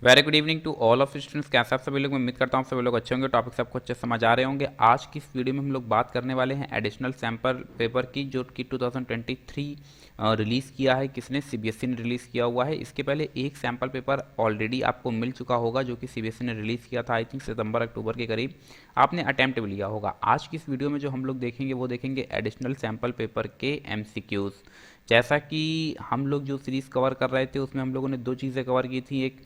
Very good evening to all of students. कैसे आप सभी लोग, मैं उम्मीद करता हूँ सभी लोग अच्छे होंगे। टॉपिक सबको अच्छे समझ आ रहे होंगे। आज की इस वीडियो में हम लोग बात करने वाले हैं एडिशनल सैम्पल पेपर की, जो कि 2023 रिलीज़ किया है। किसने? सीबीएसई ने रिलीज़ किया हुआ है। इसके पहले एक सैम्पल पेपर ऑलरेडी आपको मिल चुका होगा, जो कि सीबीएसई ने रिलीज़ किया था आई थिंक सितंबर अक्टूबर के करीब। आपने अटैम्प्ट भी लिया होगा। आज की इस वीडियो में जो हम लोग देखेंगे वो देखेंगे एडिशनल सैम्पल पेपर के एमसीक्यूज़। जैसा कि हम लोग जो सीरीज़ कवर कर रहे थे उसमें हम लोगों ने दो चीज़ें कवर की थी, एक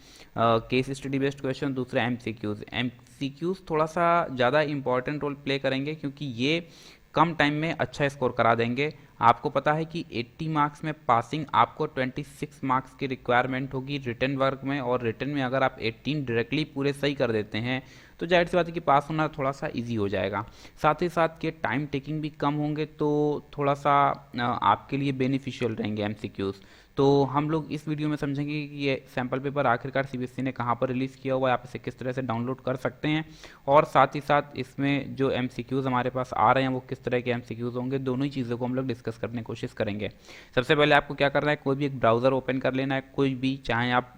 केस स्टडी बेस्ड क्वेश्चन, दूसरा एमसीक्यूज़। एमसीक्यूज़ थोड़ा सा ज़्यादा इंपॉर्टेंट रोल प्ले करेंगे क्योंकि ये कम टाइम में अच्छा स्कोर करा देंगे। आपको पता है कि 80 मार्क्स में पासिंग, आपको 26 मार्क्स की रिक्वायरमेंट होगी रिटन वर्क में, और रिटन में अगर आप 18 डायरेक्टली पूरे सही कर देते हैं तो जाहिर सी बात है कि पास होना थोड़ा सा इजी हो जाएगा। साथ ही साथ के टाइम टेकिंग भी कम होंगे, तो थोड़ा सा आपके लिए बेनिफिशियल रहेंगे एमसीक्यूज़। तो हम लोग इस वीडियो में समझेंगे कि ये सैम्पल पेपर आखिरकार सीबीएसई ने कहाँ पर रिलीज़ किया हुआ है, आप इसे किस तरह से डाउनलोड कर सकते हैं, और साथ ही साथ इसमें जो एमसीक्यूज़ हमारे पास आ रहे हैं वो किस तरह के एमसीक्यूज़ होंगे। दोनों ही चीज़ों को हम लोग डिस्कस करने की कोशिश करेंगे। सबसे पहले आपको क्या करना है, कोई भी एक ब्राउज़र ओपन कर लेना है, कोई भी, चाहे आप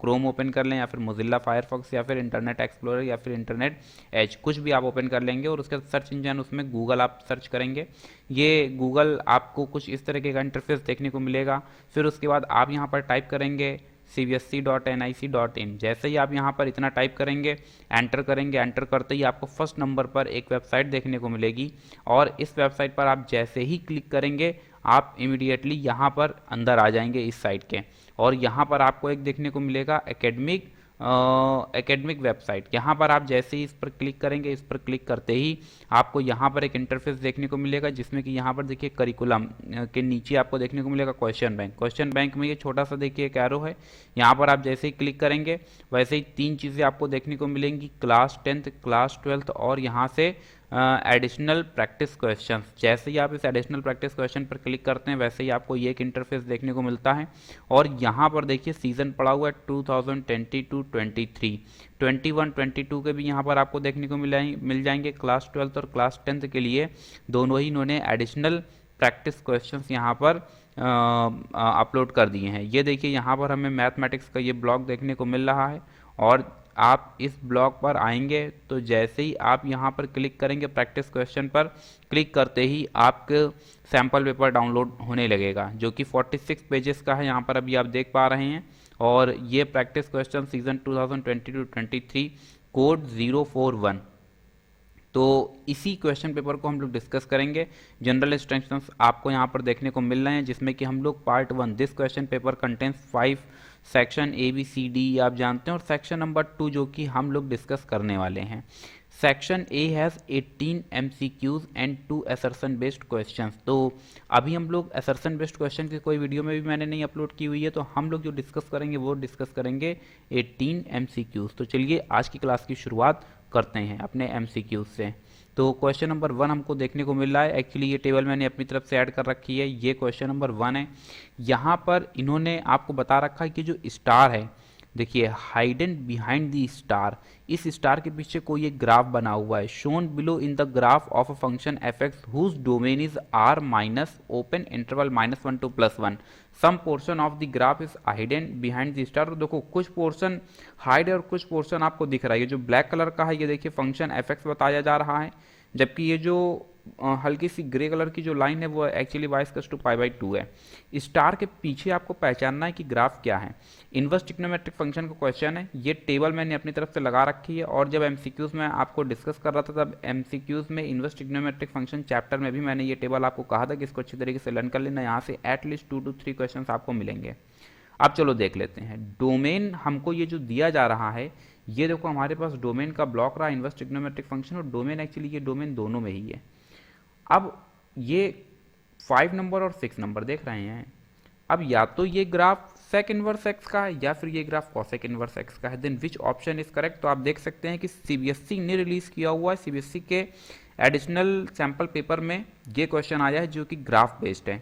क्रोम ओपन कर लें या फिर मोजिल्ला फायरफॉक्स या फिर इंटरनेट एक्सप्लोरर या फिर इंटरनेट एज, कुछ भी आप ओपन कर लेंगे, और उसके सर्च इंजन उसमें गूगल आप सर्च करेंगे। ये गूगल आपको कुछ इस तरीके का इंटरफेस देखने को मिलेगा। फिर उसके बाद आप यहाँ पर टाइप करेंगे cbsc.nic.in। जैसे ही आप यहाँ पर इतना टाइप करेंगे, एंटर करेंगे, एंटर करते ही आपको फर्स्ट नंबर पर एक वेबसाइट देखने को मिलेगी, और इस वेबसाइट पर आप जैसे ही क्लिक करेंगे आप इमीडिएटली यहाँ पर अंदर आ जाएंगे इस साइट के, और यहाँ पर आपको एक देखने को मिलेगा एकेडमिक वेबसाइट। यहाँ पर आप जैसे ही इस पर क्लिक करेंगे, इस पर क्लिक करते ही आपको यहाँ पर एक इंटरफेस देखने को मिलेगा, जिसमें कि यहाँ पर देखिए करिकुलम के नीचे आपको देखने को मिलेगा क्वेश्चन बैंक। क्वेश्चन बैंक में ये छोटा सा देखिए एक एरो है, यहाँ पर आप जैसे ही क्लिक करेंगे वैसे ही तीन चीज़ें आपको देखने को मिलेंगी, क्लास 10th, क्लास 12th, और यहाँ से एडिशनल प्रैक्टिस क्वेश्चन। जैसे ही आप इस एडिशनल प्रैक्टिस क्वेश्चन पर क्लिक करते हैं वैसे ही आपको ये एक इंटरफेस देखने को मिलता है, और यहाँ पर देखिए सीज़न पड़ा हुआ है 2022-23, 21-22 के भी यहाँ पर आपको देखने को मिल जाएंगे। क्लास 12th और क्लास 10th के लिए दोनों ही इन्होंने एडिशनल प्रैक्टिस क्वेश्चंस यहाँ पर अपलोड कर दिए हैं। ये देखिए यहाँ पर हमें मैथमेटिक्स का ये ब्लॉक देखने को मिल रहा है, और आप इस ब्लॉक पर आएंगे तो जैसे ही आप यहाँ पर क्लिक करेंगे, प्रैक्टिस क्वेश्चन पर क्लिक करते ही आपके सैम्पल पेपर डाउनलोड होने लगेगा, जो कि 46 पेजेस का है, यहाँ पर अभी आप देख पा रहे हैं। और ये प्रैक्टिस क्वेश्चन सीजन 2022-23 कोड 041। तो इसी क्वेश्चन पेपर को हम लोग डिस्कस करेंगे। जनरल इंस्ट्रक्शंस आपको यहाँ पर देखने को मिल रहे हैं, जिसमें कि हम लोग part 1, this question paper contains 5 section ABCD आप जानते हैं, और सेक्शन नंबर 2 जो कि हम लोग डिस्कस करने वाले हैं। Section A has 18 MCQs and 2 assertion based questions. तो अभी हम लोग असर्शन बेस्ड क्वेश्चन की कोई वीडियो में भी मैंने नहीं अपलोड की हुई है, तो हम लोग जो डिस्कस करेंगे वो डिस्कस करेंगे 18 MCQs। तो चलिए आज की क्लास की शुरुआत करते हैं अपने MCQs से। तो क्वेश्चन नंबर 1 हमको देखने को मिल रहा है। एक्चुअली ये टेबल मैंने अपनी तरफ से ऐड कर रखी है। ये क्वेश्चन नंबर 1 है। यहाँ पर इन्होंने आपको बता रखा है कि जो स्टार है, देखिए हाइडन बिहाइंड द स्टार, इस स्टार के पीछे कोई एक ग्राफ बना हुआ है। Shown below in the graph of a function f x whose domain is R minus open interval -1 to +1, some portion of the graph is hidden behind the star. तो देखो कुछ पोर्शन हाइड और कुछ portion आपको दिख रहा है। ये जो ब्लैक कलर का है ये देखिए फंक्शन एफ एक्स बताया जा रहा है, जबकि ये जो हल्की सी ग्रे कलर की जो लाइन है वो एक्चुअली y=π/2 है। स्टार के पीछे आपको पहचानना है कि ग्राफ क्या है। इनवर्स ट्रिग्नोमेट्रिक फंक्शन का क्वेश्चन है। ये टेबल मैंने अपनी तरफ से लगा रखी है, और जब एमसीक्यूज़ में आपको डिस्कस कर रहा था तब एमसीक्यूज़ में इनवर्स ट्रिग्नोमेट्रिक फंक्शन चैप्टर में भी मैंने ये टेबल आपको कहा था कि इसको अच्छी तरीके से लर्न कर लेना। यहाँ से एटलीस्ट 2 to 3 क्वेश्चन आपको मिलेंगे। अब चलो देख लेते हैं। डोमेन हमको ये जो दिया जा रहा है, ये देखो हमारे पास डोमेन का ब्लॉक रहा इनवर्स ट्रिग्नोमेट्रिक फंक्शन, और डोमेन एक्चुअली ये डोमेन दोनों में ही है। अब ये 5 नंबर और 6 नंबर देख रहे हैं। अब या तो ये ग्राफ सेक इनवर्स एक्स का है या फिर ये ग्राफ कॉसेक इनवर्स एक्स का है। Then which option is correct? तो आप देख सकते हैं कि सीबीएसई ने रिलीज किया हुआ है, सीबीएसई के एडिशनल सैंपल पेपर में ये क्वेश्चन आया है जो कि ग्राफ बेस्ड है।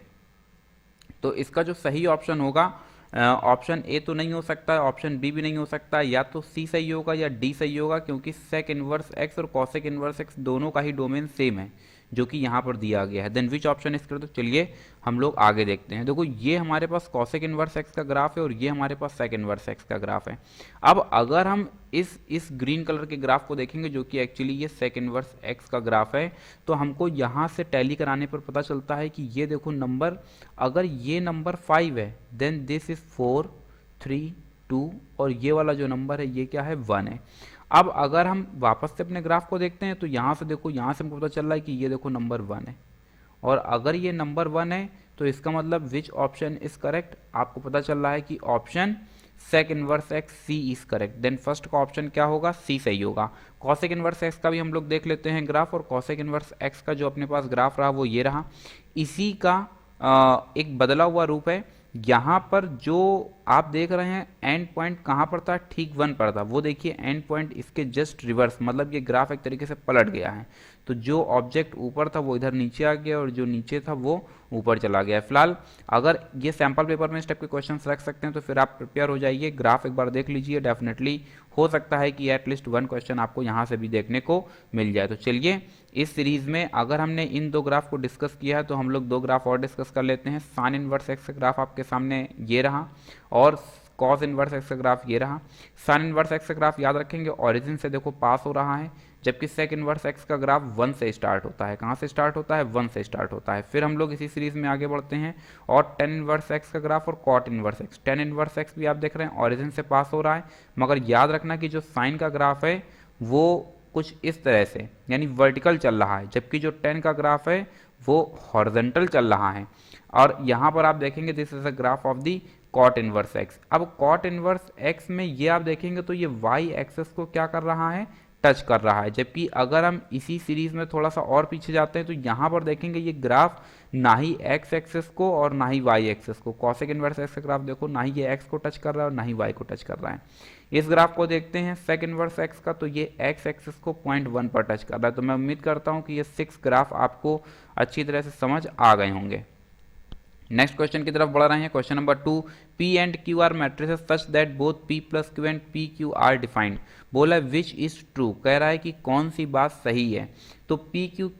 तो इसका जो सही ऑप्शन होगा, ऑप्शन ए तो नहीं हो सकता, ऑप्शन बी भी नहीं हो सकता, या तो सी सही होगा या डी सही होगा, क्योंकि सेक इनवर्स एक्स और कॉसेक इनवर्स एक्स दोनों का ही डोमेन सेम है, जो कि यहाँ पर दिया गया है। Then which option is correct, तो चलिए हम लोग आगे देखते हैं। देखो ये हमारे पास कॉसेक इनवर्स एक्स का ग्राफ है और ये हमारे पास सेक इनवर्स एक्स का ग्राफ है। अब अगर हम इस ग्रीन कलर के ग्राफ को देखेंगे जो कि एक्चुअली ये सेक इनवर्स एक्स का ग्राफ है, तो हमको यहाँ से टैली कराने पर पता चलता है कि ये देखो नंबर, अगर ये नंबर 5 है देन दिस इज 4 3 2 और ये वाला जो नंबर है ये क्या है 1 है। अब अगर हम वापस से अपने ग्राफ को देखते हैं तो यहाँ से देखो, यहाँ से हमको पता चल रहा है कि ये देखो नंबर 1 है, और अगर ये नंबर 1 है तो इसका मतलब विच ऑप्शन इज करेक्ट, आपको पता चल रहा है कि option sec inverse x C is correct. Then first का ऑप्शन क्या होगा, सी सही होगा। कॉसेक इनवर्स एक्स का भी हम लोग देख लेते हैं ग्राफ, और कॉसेक इनवर्स एक्स का जो अपने पास ग्राफ रहा वो ये रहा। इसी का एक बदला हुआ रूप है। यहाँ पर जो आप देख रहे हैं एंड पॉइंट कहाँ पर था, ठीक 1 पर था। वो देखिए एंड पॉइंट इसके जस्ट रिवर्स, मतलब ये ग्राफ एक तरीके से पलट गया है। तो जो ऑब्जेक्ट ऊपर था वो इधर नीचे आ गया और जो नीचे था वो ऊपर चला गया। फिलहाल अगर ये सैम्पल पेपर में इस टाइप के क्वेश्चन रख सकते हैं तो फिर आप प्रिपेयर हो जाइए। ग्राफ एक बार देख लीजिए, डेफिनेटली हो सकता है कि एटलीस्ट 1 क्वेश्चन आपको यहाँ से भी देखने को मिल जाए। तो चलिए इस सीरीज में अगर हमने इन 2 ग्राफ को डिस्कस किया है तो हम लोग 2 ग्राफ और डिस्कस कर लेते हैं। साइन इनवर्स एक्स का ग्राफ आपके सामने ये रहा और कॉस इनवर्स एक्स का ग्राफ ये रहा। साइन इनवर्स एक्स का ग्राफ याद रखेंगे ओरिजिन से देखो पास हो रहा है, जबकि सेक इनवर्स एक्स का ग्राफ 1 से स्टार्ट होता है। कहाँ से स्टार्ट होता है, 1 से स्टार्ट होता है। फिर हम लोग इसी सीरीज में आगे बढ़ते हैं और टेन इनवर्स एक्स का ग्राफ और cot inverse x. Tan inverse x भी आप देख रहे हैं ओरिजिन से पास हो रहा है, मगर याद रखना कि जो साइन का ग्राफ है वो कुछ इस तरह से यानी वर्टिकल चल रहा है, जबकि जो टेन का ग्राफ है वो हॉरिजॉन्टल चल रहा है। और यहाँ पर आप देखेंगे this is a graph of the cot inverse x. अब कॉट इनवर्स एक्स में ये आप देखेंगे तो ये वाई एक्सेस को क्या कर रहा है, टच कर रहा है। जबकि अगर हम इसी सीरीज में थोड़ा सा और पीछे जाते हैं तो यहाँ पर देखेंगे ये ग्राफ ना ही एक्स एक्सेस को और ना ही वाई एक्सेस को, कॉसेक इनवर्स एक्स का ग्राफ देखो ना ही ये एक्स को टच कर रहा है और ना ही वाई को टच कर रहा है। इस ग्राफ को देखते हैं सेक इनवर्स एक्स का, तो ये एक्स एक्सेस को 0.1 पर टच कर रहा है। तो मैं उम्मीद करता हूँ कि ये 6 ग्राफ आपको अच्छी तरह से समझ आ गए होंगे। नेक्स्ट क्वेश्चन की तरफ बढ़ रहे हैं। Question number 2, P and Q are matrices such that both P plus Q and P Q are defined. बोला विच इज ट्रू, कह रहा है कि कौन सी बात सही है। तो P Q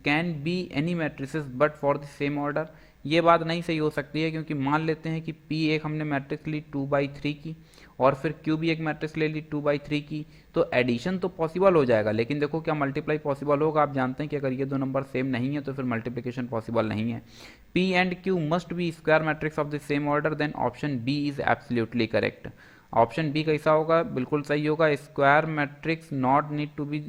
can be any matrices but for the same order. ये बात नहीं सही हो सकती है, क्योंकि मान लेते हैं कि P एक हमने मैट्रिक्स ली 2/3 की और फिर Q भी एक मैट्रिक्स ले ली 2/3 की, तो एडिशन तो पॉसिबल हो जाएगा, लेकिन देखो क्या मल्टीप्लाई पॉसिबल होगा। आप जानते हैं कि अगर ये 2 नंबर सेम नहीं है तो फिर मल्टीप्लिकेशन पॉसिबल नहीं है। P and Q must be square matrix of the same order, then option B is absolutely correct. Option B कैसा होगा, बिल्कुल सही होगा। Square matrix not need to be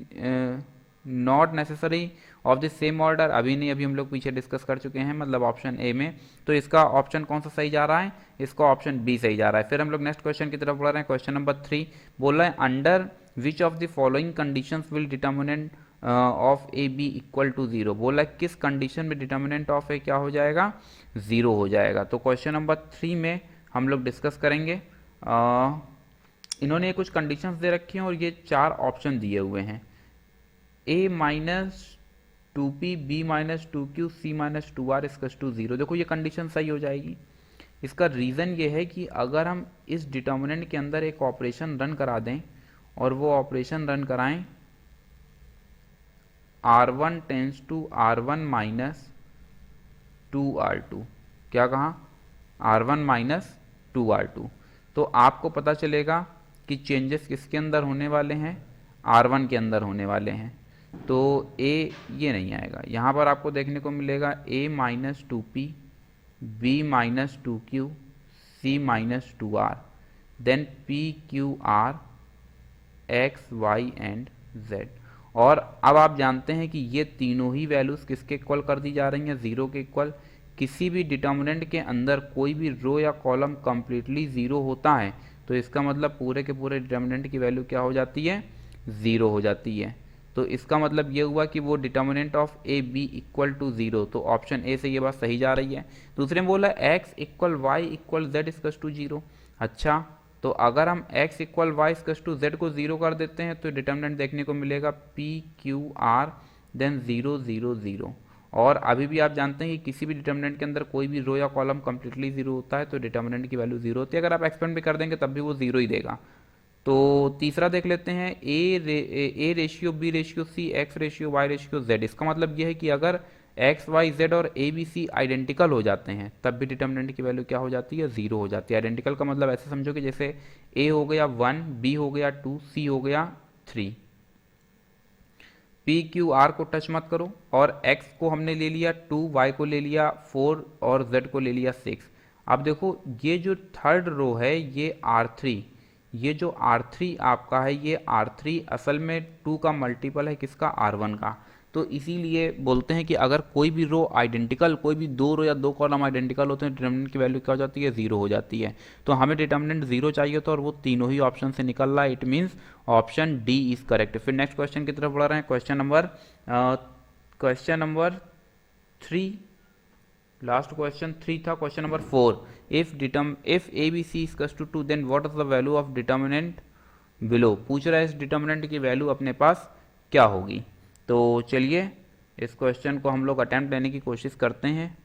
not necessary of the same order, अभी नहीं, अभी हम लोग पीछे डिस्कस कर चुके हैं, मतलब ऑप्शन ए में। तो इसका ऑप्शन कौन सा सही जा रहा है, इसका ऑप्शन बी सही जा रहा है। फिर हम लोग नेक्स्ट क्वेश्चन की तरफ बढ़ रहे हैं। क्वेश्चन नंबर 3 बोल रहा है under which of the following conditions will determinant of A B equal to 0। बोला किस कंडीशन में डिटर्मिनेंट ऑफ ए क्या हो जाएगा, 0 हो जाएगा। तो क्वेश्चन नंबर 3 में हम लोग डिस्कस करेंगे। इन्होंने कुछ कंडीशंस दे रखी हैं और ये 4 ऑप्शन दिए हुए हैं, a minus 2p b minus 2q c minus 2r equals to 0। देखो ये कंडीशन सही हो जाएगी। इसका रीज़न ये है कि अगर हम इस डिटर्मिनेंट के अंदर एक ऑपरेशन रन करा दें और वो ऑपरेशन रन कराएं r1 tense to r1 minus 2r2, क्या कहा, r1 माइनस 2r2, तो आपको पता चलेगा कि चेंजेस किसके अंदर होने वाले हैं, r1 के अंदर होने वाले हैं। तो a ये नहीं आएगा, यहाँ पर आपको देखने को मिलेगा a minus 2p b minus 2q c minus 2r, then p q r x y and z। और अब आप जानते हैं कि ये तीनों ही वैल्यूज़ किसके इक्वल कर दी जा रही हैं, 0 के इक्वल। किसी भी डिटर्मिनेंट के अंदर कोई भी रो या कॉलम कंप्लीटली 0 होता है तो इसका मतलब पूरे के पूरे डिटर्मिनेंट की वैल्यू क्या हो जाती है, 0 हो जाती है। तो इसका मतलब ये हुआ कि वो determinant of A B equal to 0, तो ऑप्शन ए से ये बात सही जा रही है। दूसरे में बोला x equal y equal z equal to 0। अच्छा, तो अगर हम x equal y equal to z को 0 कर देते हैं तो डिटर्मिनेंट देखने को मिलेगा p q r देन 0 0 0। और अभी भी आप जानते हैं कि किसी भी डिटर्मिनेंट के अंदर कोई भी रो या कॉलम कंप्लीटली 0 होता है तो डिटर्मिनेंट की वैल्यू 0 होती है। अगर आप एक्सपेंड भी कर देंगे तब भी वो 0 ही देगा। तो तीसरा देख लेते हैं, A ratio B ratio C X ratio Y ratio Z. इसका मतलब यह है कि अगर एक्स वाई जेड और ए बी सी आइडेंटिकल हो जाते हैं तब भी डिटर्मिनेंट की वैल्यू क्या हो जाती है, जीरो हो जाती है। आइडेंटिकल का मतलब ऐसे समझो कि जैसे ए हो गया 1, बी हो गया 2, सी हो गया 3। पी क्यू आर को टच मत करो, और एक्स को हमने ले लिया 2, वाई को ले लिया 4 और जेड को ले लिया 6। अब देखो ये जो थर्ड रो है ये R3, ये जो R3 आपका है ये R3 असल में 2 का मल्टीपल है किसका, R1 का। तो इसीलिए बोलते हैं कि अगर कोई भी रो आइडेंटिकल, कोई भी दो रो या दो कॉलम आइडेंटिकल होते हैं, डिटर्मिनेंट की वैल्यू क्या हो जाती है, जीरो हो जाती है। तो हमें डिटर्मिनेंट जीरो चाहिए था और वो तीनों ही ऑप्शन से निकल रहा है, it means option D is correct. फिर नेक्स्ट क्वेश्चन की तरफ बढ़ रहे हैं। क्वेश्चन नंबर 3, लास्ट क्वेश्चन 3 था। Question number 4, if A B C is to 2 then what is the value of determinant below. पूछ रहा है इस डिटर्मिनेंट की वैल्यू अपने पास क्या होगी। तो चलिए इस क्वेश्चन को हम लोग अटेम्प्ट लेने की कोशिश करते हैं।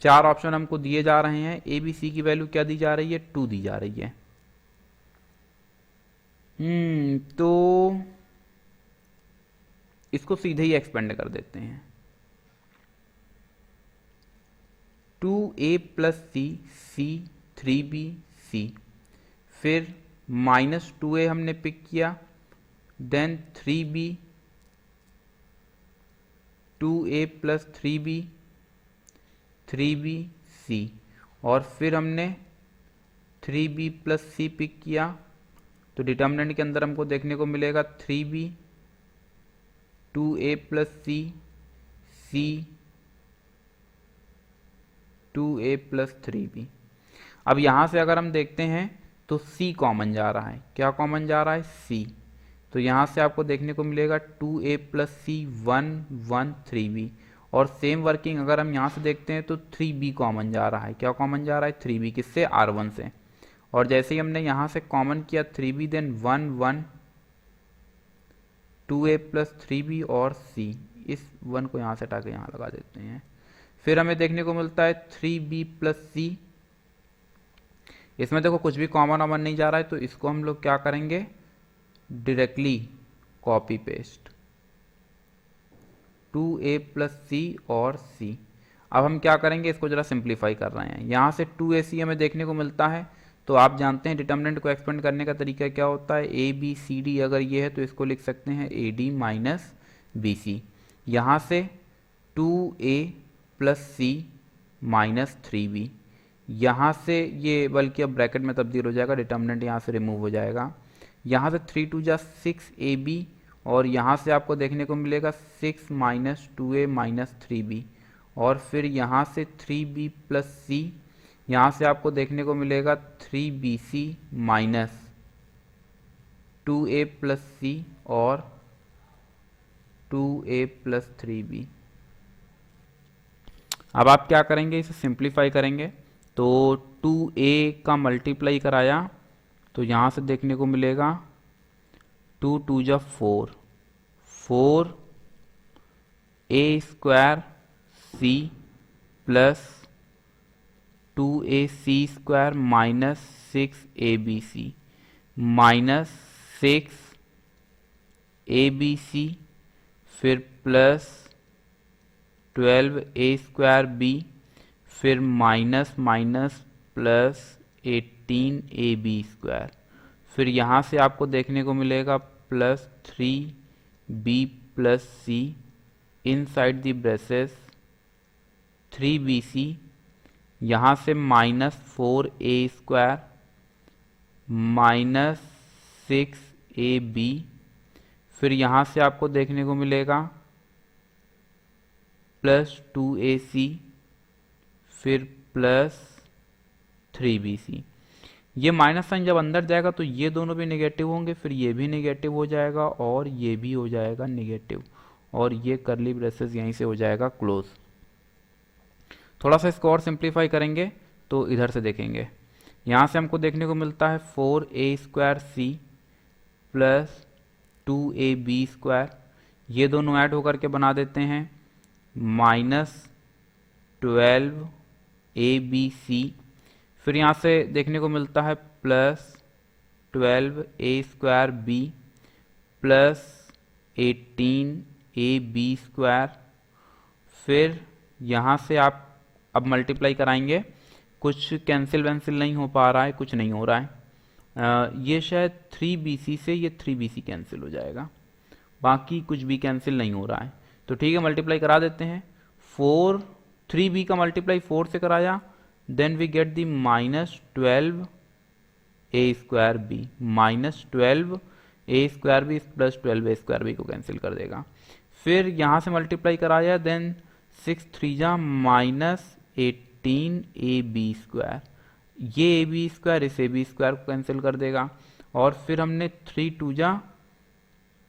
4 ऑप्शन हमको दिए जा रहे हैं, ए बी सी की वैल्यू क्या दी जा रही है, 2 दी जा रही है। तो इसको सीधे ही एक्सपेंड कर देते हैं। 2a प्लस सी, सी 3b सी, फिर -2a हमने पिक किया, then 3b, 2a plus 3b, 3b सी, और फिर हमने 3b प्लस सी पिक किया। तो डिटर्मिनेंट के अंदर हमको देखने को मिलेगा 3b, 2a प्लस सी, सी 2a प्लस 3b। अब यहाँ से अगर हम देखते हैं तो c कॉमन जा रहा है। क्या कॉमन जा रहा है, c। तो यहाँ से आपको देखने को मिलेगा 2a प्लस सी 1 1 3b, और सेम वर्किंग अगर हम यहाँ से देखते हैं तो 3b कॉमन जा रहा है। क्या कॉमन जा रहा है, 3b, किससे, R1 से। और जैसे ही हमने यहाँ से कॉमन किया 3b, then 1 1 2a plus 3b और c, इस 1 को यहाँ से हटा के यहाँ लगा देते हैं। फिर हमें देखने को मिलता है 3b प्लस सी। इसमें देखो कुछ भी कॉमन ऑमन नहीं जा रहा है, तो इसको हम लोग क्या करेंगे, directly copy paste 2a plus C और c। अब हम क्या करेंगे, इसको जरा सिंप्लीफाई कर रहे हैं। यहाँ से 2ac हमें देखने को मिलता है, तो आप जानते हैं डिटर्मिनेंट को एक्सपेंड करने का तरीका क्या होता है, ए बी सी डी अगर ये है तो इसको लिख सकते हैं A D minus B C. यहाँ से 2a प्लस सी माइनस 3b, यहाँ से ये बल्कि अब ब्रैकेट में तब्दील हो जाएगा, डिटर्मिनेंट यहाँ से रिमूव हो जाएगा। यहाँ से 3 2 जा 6ab, और यहाँ से आपको देखने को मिलेगा 6 माइनस 2a माइनस 3b, और फिर यहाँ से 3b प्लस सी, यहाँ से आपको देखने को मिलेगा 3bc minus 2a plus C और 2a प्लस 3b। अब आप क्या करेंगे, इसे सिंप्लीफाई करेंगे। तो 2a का मल्टीप्लाई कराया तो यहाँ से देखने को मिलेगा 2 2 जा 4, 4 a square c plus 2ac square minus 6abc minus 6abc, फिर प्लस 12a स्क्वायर b, फिर minus minus plus 18ab square, फिर यहाँ से आपको देखने को मिलेगा plus 3b plus c inside the braces 3bc, यहाँ से minus 4a square minus 6ab, फिर यहाँ से आपको देखने को मिलेगा प्लस 2ac, फिर प्लस 3bc। ये माइनस साइन जब अंदर जाएगा तो ये दोनों भी नेगेटिव होंगे, फिर ये भी नेगेटिव हो जाएगा और ये भी हो जाएगा नेगेटिव, और ये करली ब्रेसेस यहीं से हो जाएगा क्लोज। थोड़ा सा इसको और सिंप्लीफाई करेंगे तो इधर से देखेंगे, यहाँ से हमको देखने को मिलता है 4a square C plus 2ab square, ये दोनों ऐड होकर के बना देते हैं माइनस 12abc, फिर यहाँ से देखने को मिलता है plus 12a² b plus 18ab²। फिर यहाँ से आप अब मल्टीप्लाई कराएंगे, कुछ कैंसिल वैंसिल नहीं हो पा रहा है, कुछ नहीं हो रहा है। ये शायद 3bc से ये 3bc कैंसिल हो जाएगा, बाकी कुछ भी कैंसिल नहीं हो रहा है। तो ठीक है, मल्टीप्लाई करा देते हैं। 3b का मल्टीप्लाई 4 से कराया, then we get the -12a²b, -12a² plus 12a² को कैंसिल कर देगा। फिर यहाँ से मल्टीप्लाई कराया, देन 6 3 जा -18ab², ये ab² इस ab² को कैंसिल कर देगा। और फिर हमने 3 2 जा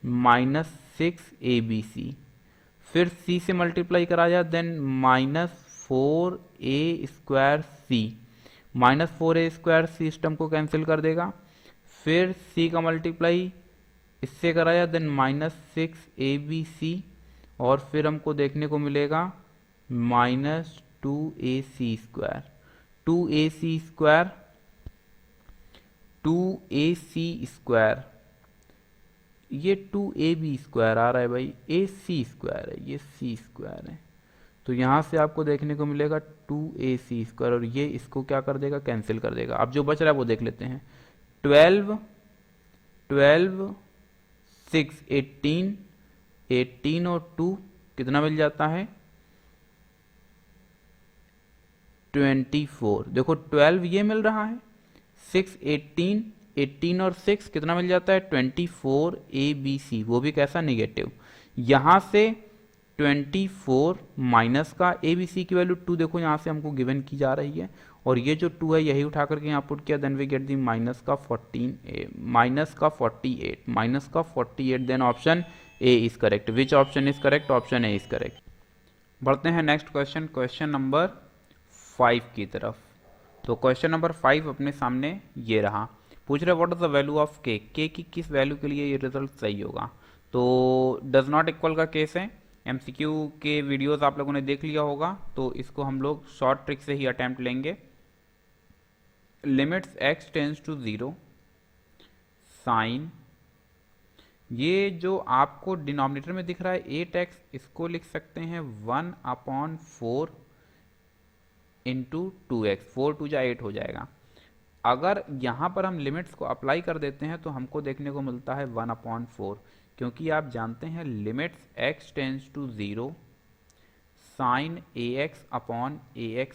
-6abc, फिर c से मल्टीप्लाई कराया, देन -4a²c, -4a² सिस्टम को कैंसिल कर देगा। फिर c का मल्टीप्लाई इससे कराया, देन -6abc, और फिर हमको देखने को मिलेगा -2ac², 2ac², ये 2ab² आ रहा है भाई, ac² है, ये c² है। तो यहाँ से आपको देखने को मिलेगा 2ac², और ये इसको क्या कर देगा, कैंसिल कर देगा। अब जो बच रहा है वो देख लेते हैं। 12 6 18 और 2 कितना मिल जाता है, 24। देखो 12 ये मिल रहा है, 6 18 और 6 कितना मिल जाता है, 24abc, वो भी कैसा, नेगेटिव। यहाँ से 24 माइनस का abc की वैल्यू 2, देखो यहाँ से हमको गिवन की जा रही है, और ये जो 2 है यही उठा करके यहाँ पुट किया, then we get the -48, then option A is correct. Which option is correct, option A is correct. बढ़ते हैं नेक्स्ट क्वेश्चन, क्वेश्चन नंबर 5 की तरफ। तो क्वेश्चन नंबर 5 अपने सामने ये रहा, पूछ रहे what is the value of के की किस वैल्यू के लिए ये रिजल्ट सही होगा। तो डज नॉट इक्वल का केस है, एमसीक्यू के वीडियोस आप लोगों ने देख लिया होगा, तो इसको हम लोग शॉर्ट ट्रिक से ही अटेम्प्ट लेंगे। Limits x tends to 0 sine, ये जो आपको डिनोमिनेटर में दिख रहा है 8x, इसको लिख सकते हैं 1/4 इंटू 2x, 4 2 जा 8 हो जाएगा। अगर यहाँ पर हम लिमिट्स को अप्लाई कर देते हैं तो हमको देखने को मिलता है 1/4, क्योंकि आप जानते हैं limits x tends to 0 sine ax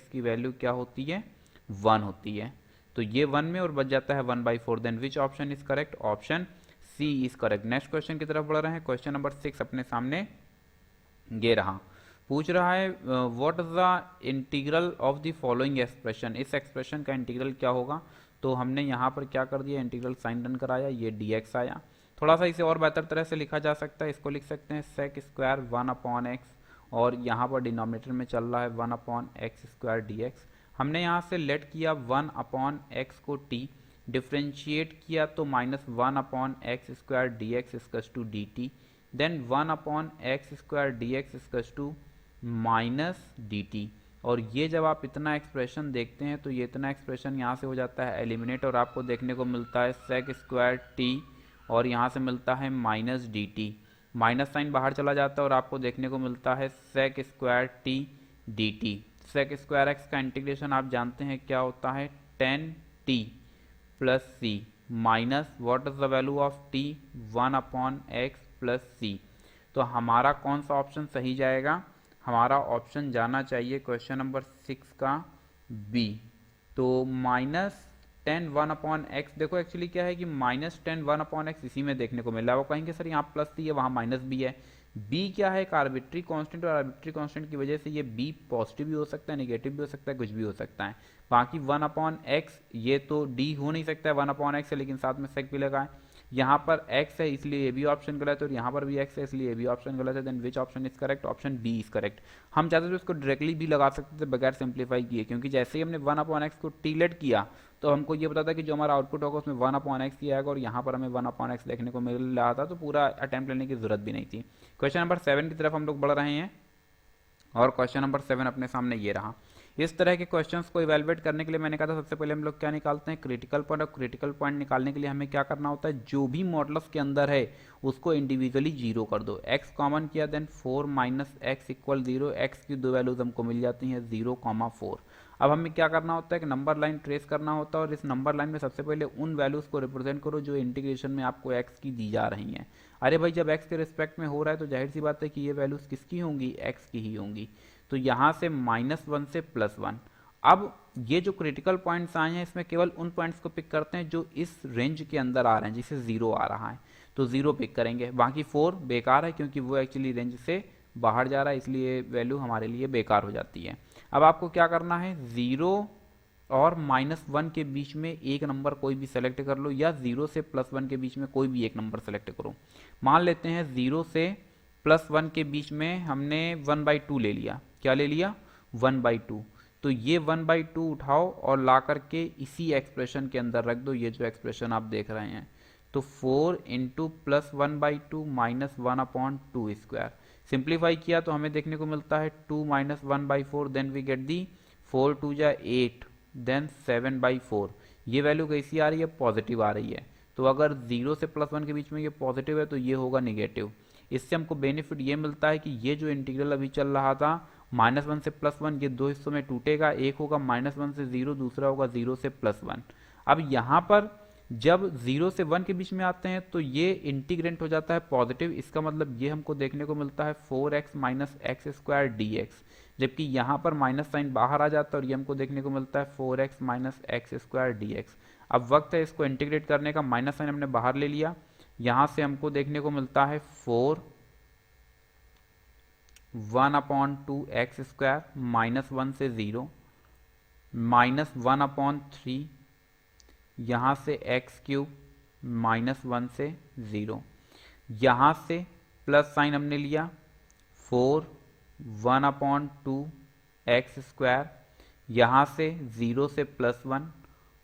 की वैल्यू क्या होती है, 1 होती है। तो ये 1 में और बच जाता है 1/4, then which option is correct, option C is correct. Next question की तरफ बढ़ रहे हैं, क्वेश्चन नंबर 6 अपने सामने ये रहा, पूछ रहा है what is the integral of the following expression, इस एक्सप्रेशन का इंटीग्रल क्या होगा। तो हमने यहाँ पर क्या कर दिया, इंटीग्रल साइन डन कराया, ये dx आया। थोड़ा सा इसे और बेहतर तरह से लिखा जा सकता है, इसको लिख सकते हैं sec² 1/x, और यहाँ पर डिनोमिनेटर में चल रहा है 1/x² dx। हमने यहाँ से लेट किया 1/x को t, डिफ्रेंशिएट किया तो -1/x² dx equals to dt, then 1/x² dx equals to -dt। और ये जब आप इतना एक्सप्रेशन देखते हैं तो ये इतना एक्सप्रेशन यहाँ से हो जाता है एलिमिनेट, और आपको देखने को मिलता है sec² t, और यहाँ से मिलता है -dt, माइनस साइन बाहर चला जाता है और आपको देखने को मिलता है sec² t dt। sec² x का इंटीग्रेशन आप जानते हैं क्या होता है, 10t plus c minus what is the value of t, 1/x plus c। तो हमारा कौन सा ऑप्शन सही जाएगा, हमारा ऑप्शन जाना चाहिए क्वेश्चन नंबर 6 का बी। तो -10 1/x, देखो एक्चुअली क्या है कि -10 1/x इसी में देखने को मिल रहा है। वो कहेंगे सर यहाँ प्लस भी है वहाँ माइनस भी है, बी क्या है, एक आर्बिट्री कांस्टेंट, और आर्बिट्री कांस्टेंट की वजह से ये बी पॉजिटिव भी हो सकता है, नेगेटिव भी हो सकता है, कुछ भी हो सकता है। बाकी 1/x ये तो डी हो नहीं सकता है 1/x है, लेकिन साथ में सेक भी लगा है। यहाँ पर x है इसलिए ये भी ऑप्शन गलत है, और यहाँ पर भी x है इसलिए ये भी ऑप्शन गलत है, then which option is correct, option B is correct. हम चाहते थे उसको डायरेक्टली भी लगा सकते थे बगैर सिंप्लीफाई किए, क्योंकि जैसे ही हमने 1/x को टीलेट किया तो हमको ये पता था कि जो हमारा आउटपुट होगा उसमें 1/x ही आएगा, और यहाँ पर हमें 1/x देखने को मिल रहा था, तो पूरा अटेम्प्ट लेने की जरूरत भी नहीं थी। क्वेश्चन नंबर 7 की तरफ हम लोग बढ़ रहे हैं, और क्वेश्चन नंबर 7 अपने सामने ये रहा, इस तरह के क्वेश्चंस को इवेलुएट करने के लिए मैंने कहा था सबसे पहले हम लोग क्या निकालते हैं, क्रिटिकल पॉइंट। और क्रिटिकल पॉइंट निकालने के लिए हमें क्या करना होता है, जो भी मॉडुलस के अंदर है उसको इंडिविजुअली जीरो कर दो। x कॉमन किया, then 4 minus X equal 0, X की दो वैल्यूज हमको मिल जाती हैं 0,4। अब हमें क्या करना होता है कि नंबर लाइन ट्रेस करना होता है, और इस नंबर लाइन में सबसे पहले उन वैल्यूज़ को रिप्रेजेंट करो जो इंटीग्रेशन में आपको x की दी जा रही हैं। अरे भाई जब x के रिस्पेक्ट में हो रहा है तो जाहिर सी बात है कि ये वैल्यूज़ किसकी होंगी, x की ही होंगी। तो यहाँ से -1 से +1। अब ये जो क्रिटिकल पॉइंट्स आए हैं इसमें केवल उन पॉइंट्स को पिक करते हैं जो इस रेंज के अंदर आ रहे हैं, जिसे 0 आ रहा है तो 0 पिक करेंगे। बाकी 4 बेकार है क्योंकि वो एक्चुअली रेंज से बाहर जा रहा है, इसलिए वैल्यू हमारे लिए बेकार हो जाती है। अब आपको क्या करना है, 0 और -1 के बीच में एक नंबर कोई भी सेलेक्ट कर लो, या 0 से +1 के बीच में कोई भी एक नंबर सेलेक्ट करो। मान लेते हैं 0 से +1 के बीच में हमने 1/2 ले लिया। क्या ले लिया, 1/2। तो ये 1/2 उठाओ और ला करके इसी एक्सप्रेशन के अंदर रख दो, ये जो एक्सप्रेशन आप देख रहे हैं। तो 4 इंटू +1/2 -1/2²। सिंप्लीफाई किया तो हमें देखने को मिलता है 2 - 1/4, देन वी गेट दी 4 2 जा 8, देन 7/4। ये वैल्यू कैसी आ रही है, पॉजिटिव आ रही है। तो अगर 0 से +1 के बीच में ये पॉजिटिव है तो ये होगा निगेटिव। इससे हमको बेनिफिट ये मिलता है कि ये जो इंटीग्रल अभी चल रहा था -1 से +1, ये दो हिस्सों में टूटेगा, एक होगा -1 से 0, दूसरा होगा 0 से +1। अब यहाँ पर जब 0 से 1 के बीच में आते हैं तो ये इंटीग्रेंट हो जाता है पॉजिटिव। इसका मतलब ये हमको देखने को मिलता है 4x - x² dx, जबकि यहाँ पर माइनस साइन बाहर आ जाता है और ये हमको देखने को मिलता है 4x - x² dx। अब वक्त है इसको इंटीग्रेट करने का, माइनस साइन हमने बाहर ले लिया, यहाँ से हमको देखने को मिलता है 4 1/2x² -1 से 0 -1/3, यहाँ से x³ -1 से 0, यहाँ से प्लस साइन हमने लिया 4 1/2x², यहाँ से 0 से +1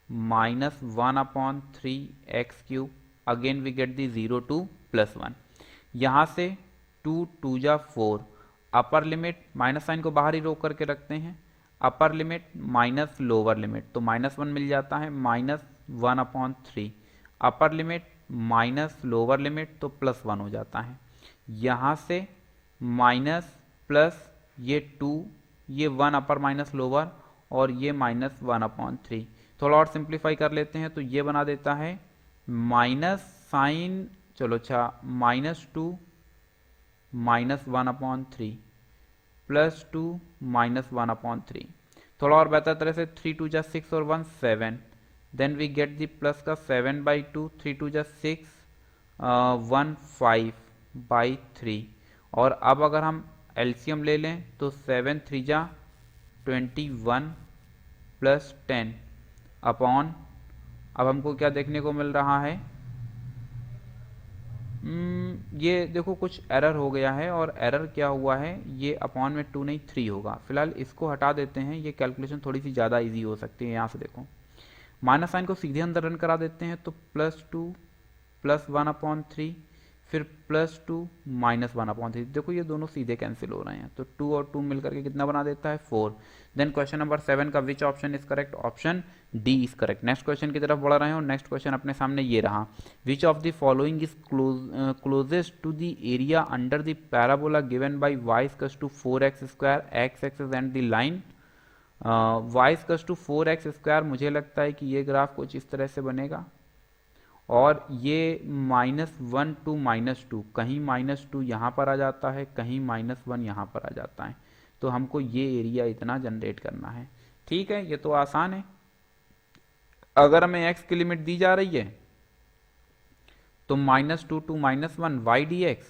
-1/3x³, again we get the 0 to +1। यहाँ से 2 2 जा 4, अपर लिमिट माइनस साइन को बाहर ही रोक करके रखते हैं, upper limit minus lower limit, तो -1 मिल जाता है -1/3, upper limit minus lower limit तो +1 हो जाता है। यहाँ से माइनस प्लस ये 2, ये 1 अपर माइनस लोअर, और ये -1/3। थोड़ा और सिंप्लीफाई कर लेते हैं तो ये बना देता है माइनस साइन, चलो अच्छा -2 -1/3 +2 -1/3। थोड़ा और बेहतर तरह से 3 2 जा 6 और 1 7, then we get the plus का 7/2, 3 2 जा 6 1 5/3। और अब अगर हम एलसीएम ले लें तो 7 3 जा 21 + 10 अपॉन, अब हमको क्या देखने को मिल रहा है, ये देखो कुछ एरर हो गया है, और एरर क्या हुआ है, ये अपॉन में 2 नहीं 3 होगा। फिलहाल इसको हटा देते हैं, ये कैलकुलेशन थोड़ी सी ज़्यादा इजी हो सकती है। यहाँ से देखो माइनस साइन को सीधे अंदर रन करा देते हैं, तो +2 + 1/3, फिर +2 -1/3। देखो ये दोनों सीधे कैंसिल हो रहे हैं, तो 2 और 2 मिलकर के कितना बना देता है 4। देन क्वेश्चन नंबर 7 का which option is correct, option D is correct. Next question की तरफ बढ़ रहे हैं और नेक्स्ट क्वेश्चन अपने सामने ये रहा, which of the following is closest to the area under the parabola given by y = 4x², x axis and the line y = 4x²। मुझे लगता है कि ये ग्राफ कुछ इस तरह से बनेगा, और ये -1 to -2, कहीं -2 यहाँ पर आ जाता है, कहीं -1 यहाँ पर आ जाता है, तो हमको ये एरिया इतना जनरेट करना है। ठीक है, ये तो आसान है। अगर हमें x की लिमिट दी जा रही है तो -2 to -1 y dx,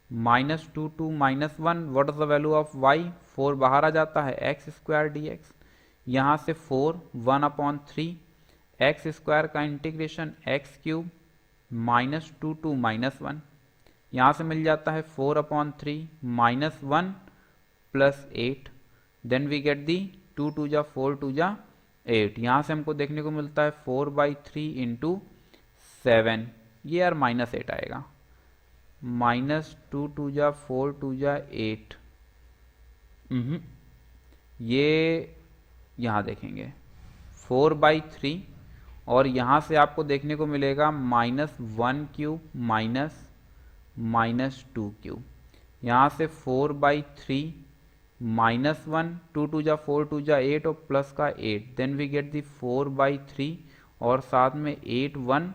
-2 to -1 what is the value of y, 4 बाहर आ जाता है x² dx, यहाँ से 4 1/3 x² का इंटीग्रेशन x³ -2 to -1, यहाँ से मिल जाता है 4/3 -1 + 8, देन वी गेट दी 2 2 जा 4 2 जा 8, यहाँ से हमको देखने को मिलता है 4/3 × 7, ये यार -8 आएगा, -2 2 जा 4 2 जा 8, ये यहाँ देखेंगे 4/3 और यहाँ से आपको देखने को मिलेगा -1³ -2³ यहाँ से 4/3 -1 2 2 जा 4 2 जा 8 और प्लस का 8 देन वी गेट दी 4/3 और साथ में 8 1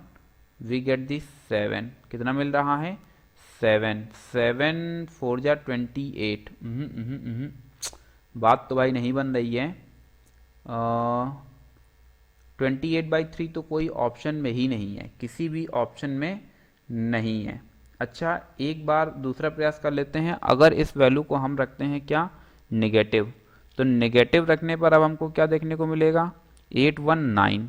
वी गेट दी 7 कितना मिल रहा है 7 7 4 जा 28 बात तो भाई नहीं बन रही है 28/3 तो कोई ऑप्शन में ही नहीं है किसी भी ऑप्शन में नहीं है। अच्छा एक बार दूसरा प्रयास कर लेते हैं अगर इस वैल्यू को हम रखते हैं क्या नेगेटिव तो नेगेटिव रखने पर अब हमको क्या देखने को मिलेगा 8 1 9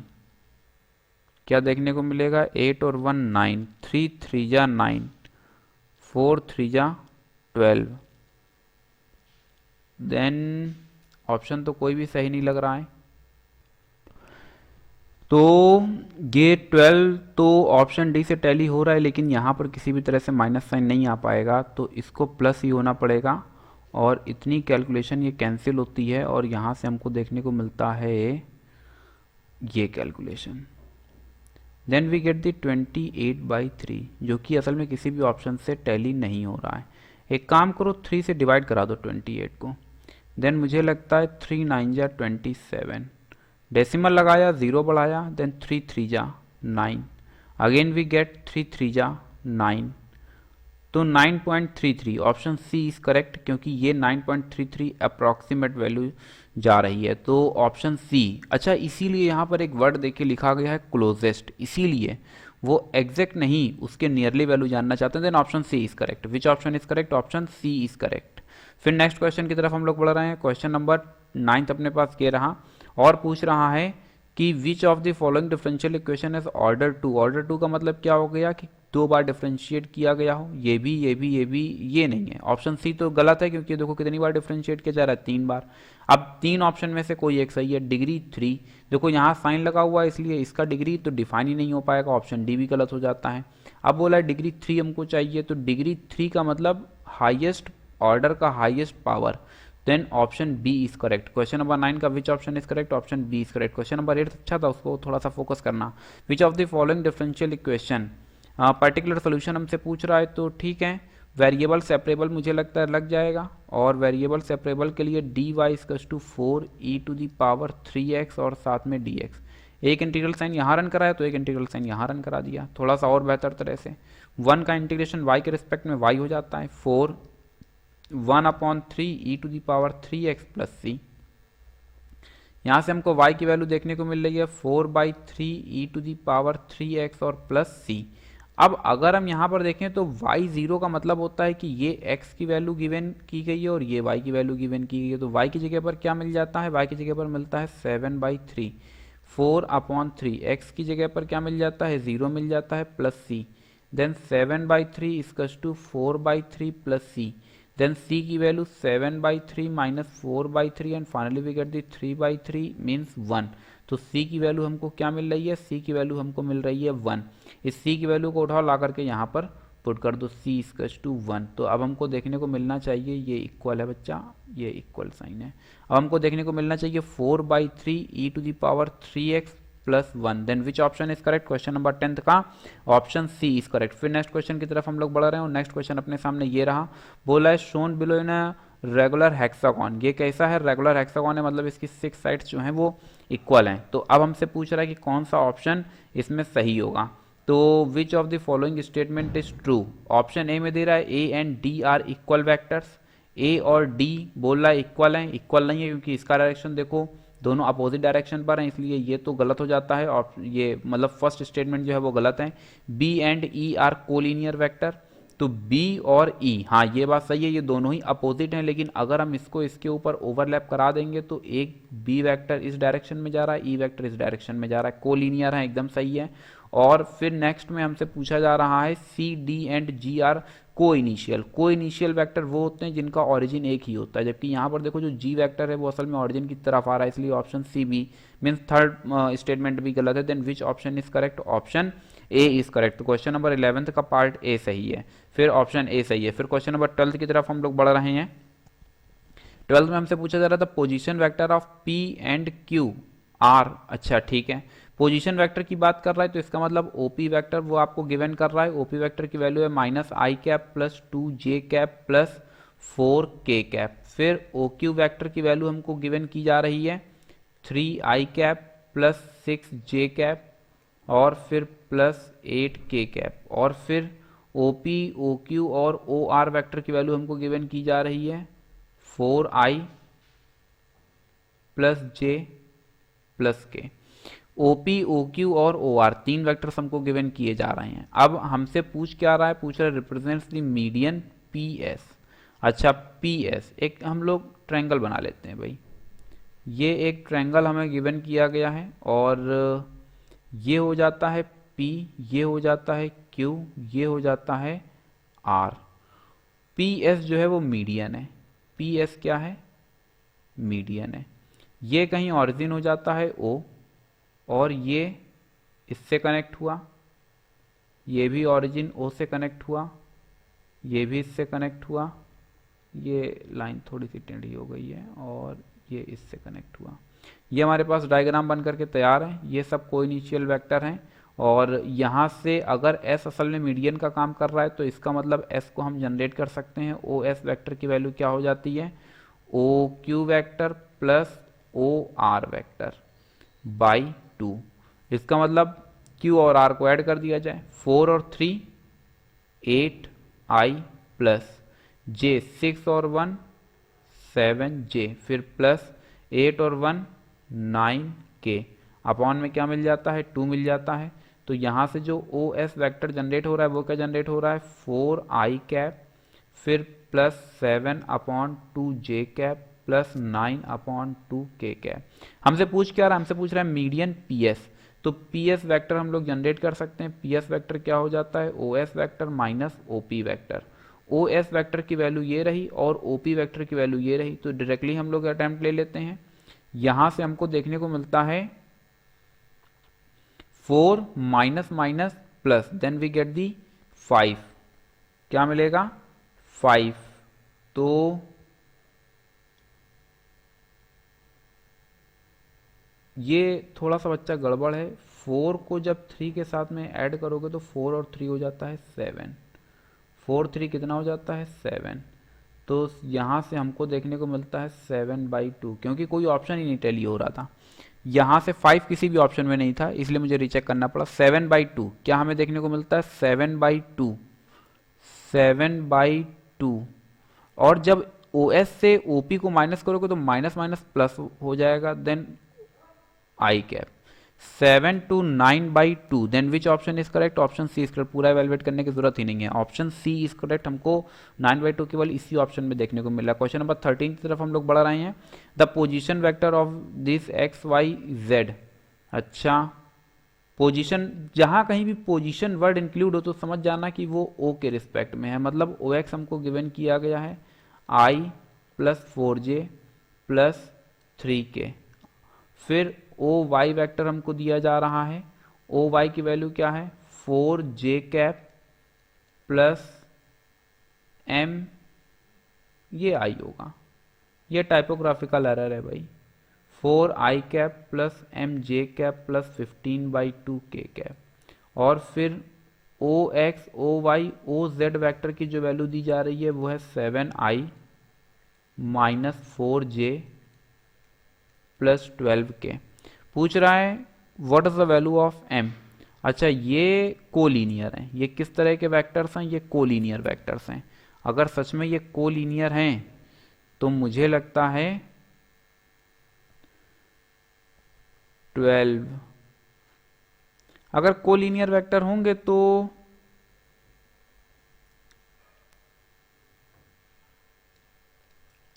क्या देखने को मिलेगा 8 और 1 9 3 3 जा 9 4 3 जा 12 देन ऑप्शन तो कोई भी सही नहीं लग रहा है तो ये 12 तो ऑप्शन डी से टैली हो रहा है लेकिन यहाँ पर किसी भी तरह से माइनस साइन नहीं आ पाएगा तो इसको प्लस ही होना पड़ेगा और इतनी कैलकुलेशन ये कैंसिल होती है और यहाँ से हमको देखने को मिलता है ये calculation then we get the 28/3 जो कि असल में किसी भी ऑप्शन से टैली नहीं हो रहा है। एक काम करो 3 से डिवाइड करा दो 28 को देन मुझे लगता है 3 9 जा 27 डेसिमल लगाया 0 बढ़ाया देन 3 3 जा 9 अगेन वी गेट 3 3 जा 9 तो 9.33 ऑप्शन सी इज करेक्ट क्योंकि ये 9.33 अप्रॉक्सीमेट वैल्यू जा रही है तो ऑप्शन सी। अच्छा इसीलिए यहाँ पर एक वर्ड देके लिखा गया है क्लोजेस्ट इसीलिए वो एग्जैक्ट नहीं उसके नियरली वैल्यू जानना चाहते हैं then option C is correct which option is correct option C is correct. फिर नेक्स्ट क्वेश्चन की तरफ हम लोग बढ़ रहे हैं क्वेश्चन नंबर 9 अपने पास ये रहा और पूछ रहा है कि विच of the following differential equation is order 2 order 2 का मतलब क्या हो गया कि 2 बार डिफरेंशिएट किया गया हो ये भी ये नहीं है ऑप्शन सी तो गलत है क्योंकि देखो कितनी बार डिफरेंशिएट किया जा रहा है 3 बार। अब 3 ऑप्शन में से कोई एक सही है डिग्री 3 देखो यहाँ साइन लगा हुआ है इसलिए इसका डिग्री तो डिफाइन ही नहीं हो पाएगा ऑप्शन डी भी गलत हो जाता है। अब बोला है डिग्री 3 हमको चाहिए तो डिग्री 3 का मतलब हाइएस्ट ऑर्डर का highest power then option B is correct. Question number 9 का which option is correct option B is correct. Question number 8 अच्छा था उसको थोड़ा सा फोकस करना which of the following differential equation particular solution हमसे पूछ रहा है तो ठीक है वेरिएबल सेपरेबल मुझे लगता है लग जाएगा और वेरिएबल सेपरेबल के लिए dy इक्वल्स टू 4e⁻³ और साथ में dx एक इंटीग्रल साइन यहाँ रन कराया तो एक इंटीग्रल साइन यहाँ रन करा दिया थोड़ा सा और बेहतर तरह से 1 का इंटीग्रेशन y के रिस्पेक्ट में y हो जाता है 4 1/3e⁻³ प्लस c यहाँ से हमको y की वैल्यू देखने को मिल रही है 4/3e⁻³ और प्लस c। अब अगर हम यहाँ पर देखें तो y 0 का मतलब होता है कि ये x की वैल्यू गिवन की गई है और ये y की वैल्यू गिवन की गई है तो y की जगह पर क्या मिल जाता है y की जगह पर मिलता है 7/3 4/3 x की जगह पर क्या मिल जाता है 0 मिल जाता है plus c then 7/3 equals to 4/3 plus c then c की value 7/3 minus 4/3 and finally we get the 3/3 means 1 तो c की वैल्यू हमको क्या मिल रही है c की वैल्यू हमको मिल रही है 1 इस c की वैल्यू को उठाओ ला करके यहाँ पर पुट कर दो c इक्वल्स टू 1 तो अब हमको देखने को मिलना चाहिए ये इक्वल है बच्चा ये इक्वल साइन है अब हमको देखने को मिलना चाहिए 4/3e⁻³ plus 1 then which option is correct question number 10 का ऑप्शन सी इज करेक्ट। फिर नेक्स्ट क्वेश्चन की तरफ हम लोग बढ़ रहे हैं और नेक्स्ट क्वेश्चन अपने सामने ये रहा बोला है shown below in regular hexagon ये कैसा है रेगुलर हेक्सागोन है मतलब इसकी 6 साइड्स जो हैं वो इक्वल हैं तो अब हमसे पूछ रहा है कि कौन सा ऑप्शन इसमें सही होगा तो which of the following statement is true option A में दे रहा है A and D are equal vectors A और डी बोल रहा है इक्वल है इक्वल नहीं है क्योंकि इसका डायरेक्शन देखो दोनों अपोजिट डायरेक्शन पर हैं इसलिए ये तो गलत हो जाता है और ये मतलब फर्स्ट स्टेटमेंट जो है वो गलत है B and E are collinear vector तो बी और ई हाँ ये बात सही है ये दोनों ही अपोजिट हैं लेकिन अगर हम इसको इसके ऊपर ओवरलैप करा देंगे तो एक बी वेक्टर इस डायरेक्शन में जा रहा है ई वेक्टर इस डायरेक्शन में जा रहा है कोलिनियर है एकदम सही है। और फिर नेक्स्ट में हमसे पूछा जा रहा है C D and G are को इनिशियल वेक्टर वो होते हैं जिनका ऑरिजिन एक ही होता है जबकि यहाँ पर देखो जो जी वेक्टर है वो असल में ऑरिजिन की तरफ आ रहा है इसलिए option C B means third statement भी गलत है then which option is correct option A is correct. तो क्वेश्चन नंबर 11 का पार्ट ए सही है फिर ऑप्शन ए सही है। फिर क्वेश्चन नंबर 12 की तरफ हम लोग बढ़ रहे हैं 12th में हमसे पूछा जा रहा था position vector of P and Q are. अच्छा ठीक है, पोजीशन वेक्टर की बात कर रहा है तो इसका मतलब ओपी वेक्टर वो आपको गिवन कर रहा है। ओपी वेक्टर की वैल्यू है माइनस आई कैप प्लस 2 जे कैप प्लस 4 के कैप। फिर ओ क्यू वैक्टर की वैल्यू हमको गिवन की जा रही है 3 आई कैप प्लस 6 जे कैप और फिर प्लस 8 के कैप। और फिर ओ पी ओ क्यू और ओ आर वैक्टर की वैल्यू हमको गिवन की जा रही है 4i प्लस जे प्लस के। ओ पी ओ क्यू और ओ आर तीन वेक्टर्स हमको गिवन किए जा रहे हैं। अब हमसे पूछ क्या रहा है, पूछ रहा है represents the median P S. अच्छा पी एस एक हम लोग ट्रायंगल बना लेते हैं भाई। ये एक ट्रायंगल हमें गिवन किया गया है और ये हो जाता है P, ये हो जाता है Q, ये हो जाता है R। पी एस जो है वो मीडियन है। पी एस क्या है, मीडियन है। ये कहीं ऑरिजिन हो जाता है O और ये इससे कनेक्ट हुआ, ये भी ऑरिजिन O से कनेक्ट हुआ, ये भी इससे कनेक्ट हुआ, ये लाइन थोड़ी सी टेढ़ी हो गई है और ये इससे कनेक्ट हुआ। ये हमारे पास डायग्राम बन करके तैयार है। ये सब कोइनिशियल वेक्टर हैं और यहाँ से अगर S असल में मीडियन का काम कर रहा है तो इसका मतलब S को हम जनरेट कर सकते हैं। ओ एस वैक्टर की वैल्यू क्या हो जाती है, O Q vector plus O R vector by 2। इसका मतलब Q और R को ऐड कर दिया जाए, 4 और 3 8i प्लस J 6 और 1 7j, फिर प्लस 8 और 1 9k। अपॉन में क्या मिल जाता है, 2 मिल जाता है। तो यहाँ से जो ओ एस वैक्टर जनरेट हो रहा है वो क्या जनरेट हो रहा है 4i कैप फिर plus 7 upon 2j cap plus 9 upon 2k cap. हमसे पूछ क्या रहा है, हमसे पूछ रहा है मीडियन पी एस। तो पी एस वैक्टर हम लोग जनरेट कर सकते हैं। पी एस वैक्टर क्या हो जाता है, O S vector minus O P vector. O S vector की वैल्यू ये रही और ओ पी वैक्टर की वैल्यू ये रही। तो डायरेक्टली हम लोग अटेम्प्ट ले लेते हैं। यहां से हमको देखने को मिलता है 4 minus minus plus, then we get the 5। क्या मिलेगा 5। तो ये थोड़ा सा बच्चा गड़बड़ है। 4 को जब 3 के साथ में ऐड करोगे तो 4 और 3 हो जाता है 7। 4 3 कितना हो जाता है 7। तो यहाँ से हमको देखने को मिलता है 7/2, क्योंकि कोई ऑप्शन ही नहीं टैली हो रहा था। यहाँ से 5 किसी भी ऑप्शन में नहीं था, इसलिए मुझे रीचेक करना पड़ा। 7/2 क्या हमें देखने को मिलता है 7/2, 7/2। और जब OS से OP को माइनस करोगे तो माइनस माइनस प्लस हो जाएगा, then I cap 7 to 9/2। Then which option is correct, option C is correct. पूरा एवेलुएट करने की जरूरत ही नहीं है, ऑप्शन सी इज करेक्ट। हमको 9/2 केवल इसी ऑप्शन में देखने को मिला। क्वेश्चन नंबर 13 की तरफ हम लोग बढ़ रहे हैं। The position vector of this X Y Z. अच्छा पोजीशन, जहां कहीं भी पोजीशन वर्ड इंक्लूड हो तो समझ जाना कि वो ओ के रिस्पेक्ट में है। मतलब ओ एक्स हमको गिवन किया गया है i plus 4j plus 3k। फिर ओ वाई वैक्टर हमको दिया जा रहा है, ओ वाई की वैल्यू क्या है 4j कैप प्लस m, ये आई होगा। ये टाइपोग्राफिकल एरर है भाई। 4i cap plus mj cap plus 15/2k cap. और फिर O X O Y O Z vector की जो वैल्यू दी जा रही है वो है 7i minus 4j plus 12k। पूछ रहा है what is the value of m। अच्छा ये कोलीनियर हैं। ये किस तरह के वेक्टर्स हैं, ये कोलीनियर वेक्टर्स हैं। अगर सच में ये कोलीनियर हैं तो मुझे लगता है 12। अगर कोलीनियर वेक्टर होंगे तो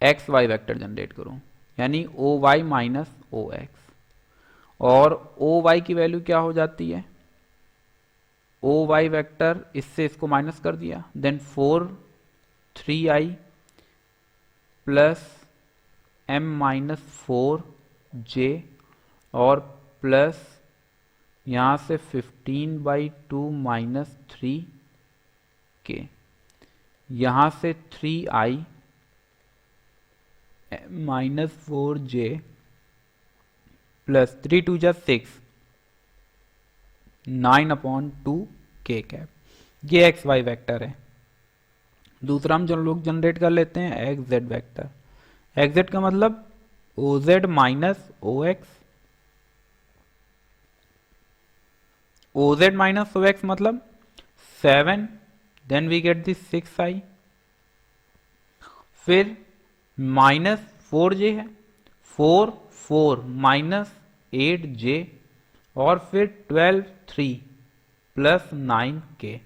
एक्स वाई वेक्टर जनरेट करूं, यानी ओ वाई माइनस ओ एक्स। और ओ वाई की वैल्यू क्या हो जाती है, ओ वाई वेक्टर इससे इसको माइनस कर दिया, then 4 3i plus m minus 4j और प्लस यहाँ से 15/2 माइनस 3k। यहाँ से 3i -4j प्लस 3 2 जा 6 9/2 k कैप, ये एक्स वाई वेक्टर है। दूसरा हम जो लोग जनरेट कर लेते हैं x Z vector. X Z का मतलब O Z minus O X, O Z minus O x मतलब 7, then we get this 6i, फिर -4j है, 4 4 -8j और फिर 12 3 प्लस 9k।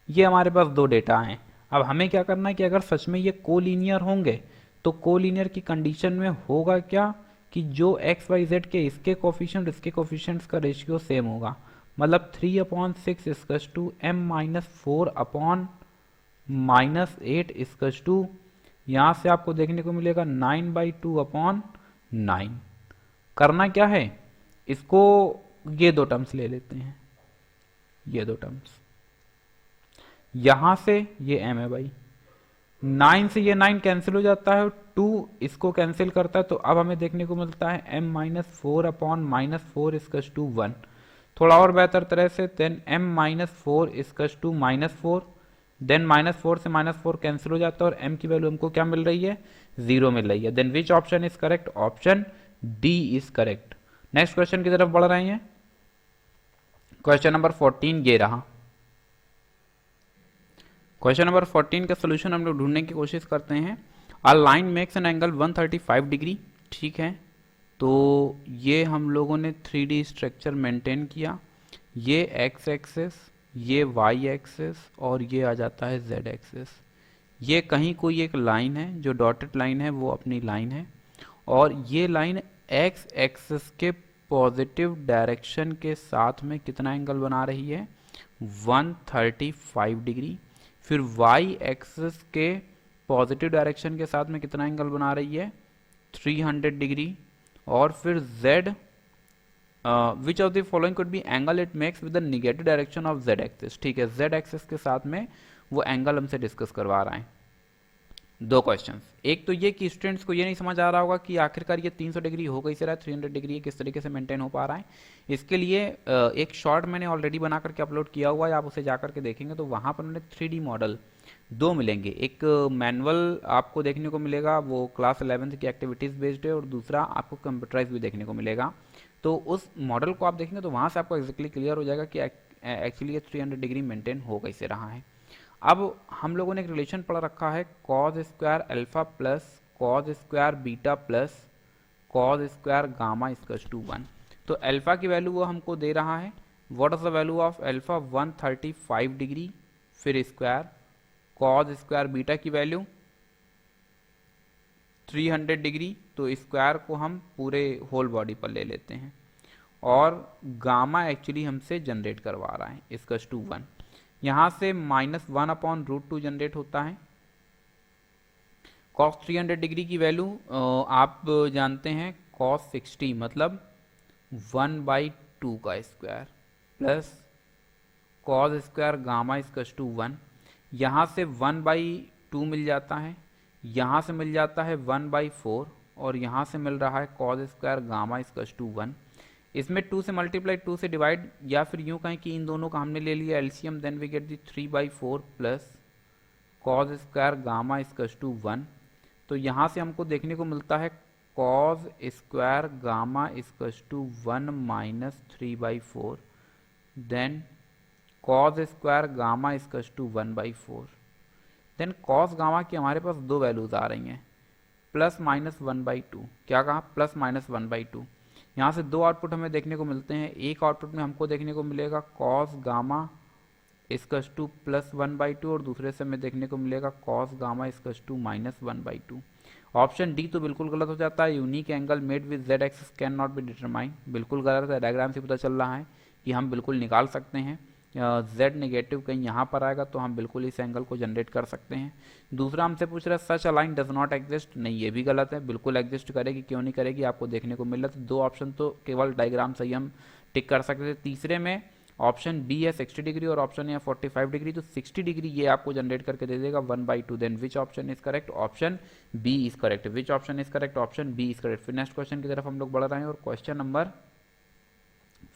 ये हमारे पास दो डेटा हैं। अब हमें क्या करना है कि अगर सच में ये कोलिनियर होंगे तो कोलिनियर की कंडीशन में होगा क्या कि जो एक्स वाई जेड के इसके कोफिशिएंट इसके कोफिशिएंट्स का रेशियो सेम होगा, मतलब 3/6 equals to m-4/-8 equals to, यहाँ से आपको देखने को मिलेगा 9/2/9। करना क्या है, इसको ये दो टर्म्स ले लेते हैं, ये दो टर्म्स, यहां से ये m है भाई, 9 से ये 9 कैंसिल हो जाता है, 2 इसको कैंसिल करता है, तो अब हमें देखने को मिलता है m-4/-4 इक्वल्स टू 1। थोड़ा और बेहतर तरह से then m-4 equals to -4, then -4 से -4 कैंसिल हो जाता है और m की वैल्यू हमको क्या मिल रही है, 0 मिल रही है। Then which option is correct, option D is correct. Next question की तरफ बढ़ रहे हैं। क्वेश्चन नंबर 14 ये रहा। क्वेश्चन नंबर 14 का सोल्यूशन हम लोग ढूंढने की कोशिश करते हैं। A line makes an angle 135 degree, ठीक है, तो ये हम लोगों ने 3D स्ट्रक्चर मेंटेन किया, ये एक्स एक्सिस, ये वाई एक्सिस और ये आ जाता है जेड एक्सिस। ये कहीं कोई एक लाइन है, जो डॉटेड लाइन है वो अपनी लाइन है, और ये लाइन एक्स एक्सिस के पॉजिटिव डायरेक्शन के साथ में कितना एंगल बना रही है, 135 डिग्री। फिर वाई एक्सिस के पॉजिटिव डायरेक्शन के साथ में कितना एंगल बना रही है, 300 डिग्री। और फिर z, which of the following could be angle it makes with the negative direction of z axis, ठीक है, z एक्सिस के साथ में वो एंगल हमसे डिस्कस करवा रहा है। दो क्वेश्चंस, एक तो ये कि स्टूडेंट्स को ये नहीं समझ आ रहा होगा कि आखिरकार ये 300 डिग्री हो कैसे रहा है, 300 डिग्री किस तरीके से मेंटेन हो पा रहा है। इसके लिए एक शॉर्ट मैंने ऑलरेडी बना करके अपलोड किया हुआ है, आप उसे जा करके देखेंगे तो वहाँ पर उन्होंने 3D मॉडल दो मिलेंगे। एक मैनुअल आपको देखने को मिलेगा, वो क्लास 11 की एक्टिविटीज़ बेस्ड है, और दूसरा आपको कंप्यूटराइज भी देखने को मिलेगा। तो उस मॉडल को आप देखेंगे तो वहाँ से आपको एक्जैक्टली क्लियर हो जाएगा कि एक्चुअली ये 300 डिग्री मेंटेन हो कैसे रहा है। अब हम लोगों ने एक रिलेशन पढ़ रखा है, cos square alpha plus cos square beta plus cos square gamma equals to 1। तो अल्फा की वैल्यू वो हमको दे रहा है, what is the value of alpha, 135 degree, फिर स्क्वायर, कॉज स्क्वायर बीटा की वैल्यू 300 डिग्री, तो स्क्वायर को हम पूरे होल बॉडी पर ले लेते हैं, और गामा एक्चुअली हमसे जनरेट करवा रहा है इक्वल्स टू 1। यहाँ से -1/√2 जनरेट होता है। cos 300 डिग्री की वैल्यू आप जानते हैं, cos 60 मतलब 1/2 का square plus cos square gamma equals to 1। यहाँ से 1/2 मिल जाता है, यहाँ से मिल जाता है 1/4, और यहाँ से मिल रहा है cos square gamma equals to 1। इसमें 2 से मल्टीप्लाई, 2 से डिवाइड, या फिर यूँ कहें कि इन दोनों का हमने ले लिया LCM, then we get the 3/4 plus cos square gamma equals to 1। तो यहाँ से हमको देखने को मिलता है cos square gamma equals to 1 minus 3/4, then cos square gamma equals to 1/4। Then cos gamma की हमारे पास दो वैल्यूज आ रही हैं, प्लस माइनस 1/2। क्या कहा, प्लस माइनस 1/2। यहाँ से दो आउटपुट हमें देखने को मिलते हैं, एक आउटपुट में हमको देखने को मिलेगा cos gamma equals to plus 1/2, और दूसरे से हमें देखने को मिलेगा cos gamma equals to minus 1/2। Option D तो बिल्कुल गलत हो जाता है, unique angle made with Z axis can not be determine, बिल्कुल गलत है। डायग्राम से पता चल रहा है कि हम बिल्कुल निकाल सकते हैं, जेड नेगेटिव कहीं यहाँ पर आएगा तो हम बिल्कुल इस एंगल को जनरेट कर सकते हैं। दूसरा हमसे पूछ रहा है such a line does not exist, नहीं ये भी गलत है, बिल्कुल एग्जिस्ट करेगी, क्यों नहीं करेगी, आपको देखने को मिल रहा है। तो दो ऑप्शन तो केवल डायग्राम से ही हम टिक कर सकते थे। तीसरे में ऑप्शन बी है 60 डिग्री और ऑप्शन है 45 डिग्री, तो 60 डिग्री ये आपको जनरेट करके दे देगा 1/2। Then which option is correct? Option B is correct. Which option is correct? Option B is correct. फिर नेक्स्ट क्वेश्चन की तरफ हम लोग बढ़ रहे हैं और क्वेश्चन नंबर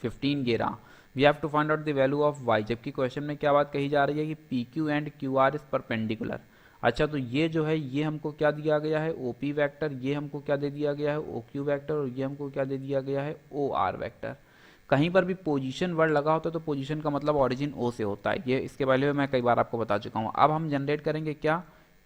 15 ये रहा। We have to find out the value of Y, जबकि क्वेश्चन में क्या बात कही जा रही है कि P Q and Q R is perpendicular. अच्छा, तो ये जो है ये हमको क्या दिया गया है? O P vector. ये हमको क्या दे दिया गया है? O Q vector. और ये हमको क्या दे दिया गया है? O R vector. कहीं पर भी पोजीशन वर्ड लगा होता है तो पोजीशन का मतलब ओरिजिन ओ से होता है, ये इसके पहले मैं कई बार आपको बता चुका हूँ। अब हम जनरेट करेंगे क्या?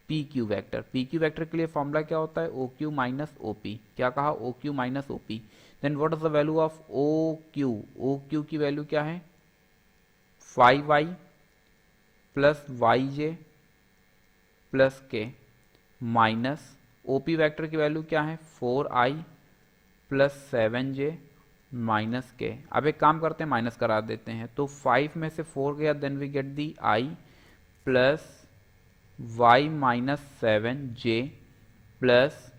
P Q vector. P Q vector के लिए फॉर्मूला क्या होता है? O Q minus O P. क्या कहा? O Q minus O P. Then what is the value of O Q? O Q की वैल्यू क्या है? 5y plus Y J plus K minus O P vector की value क्या है? 4i plus 7j minus के। अब एक काम करते हैं, माइनस करा देते हैं, तो 5 में से 4 गया, then we get the i plus y minus 7j plus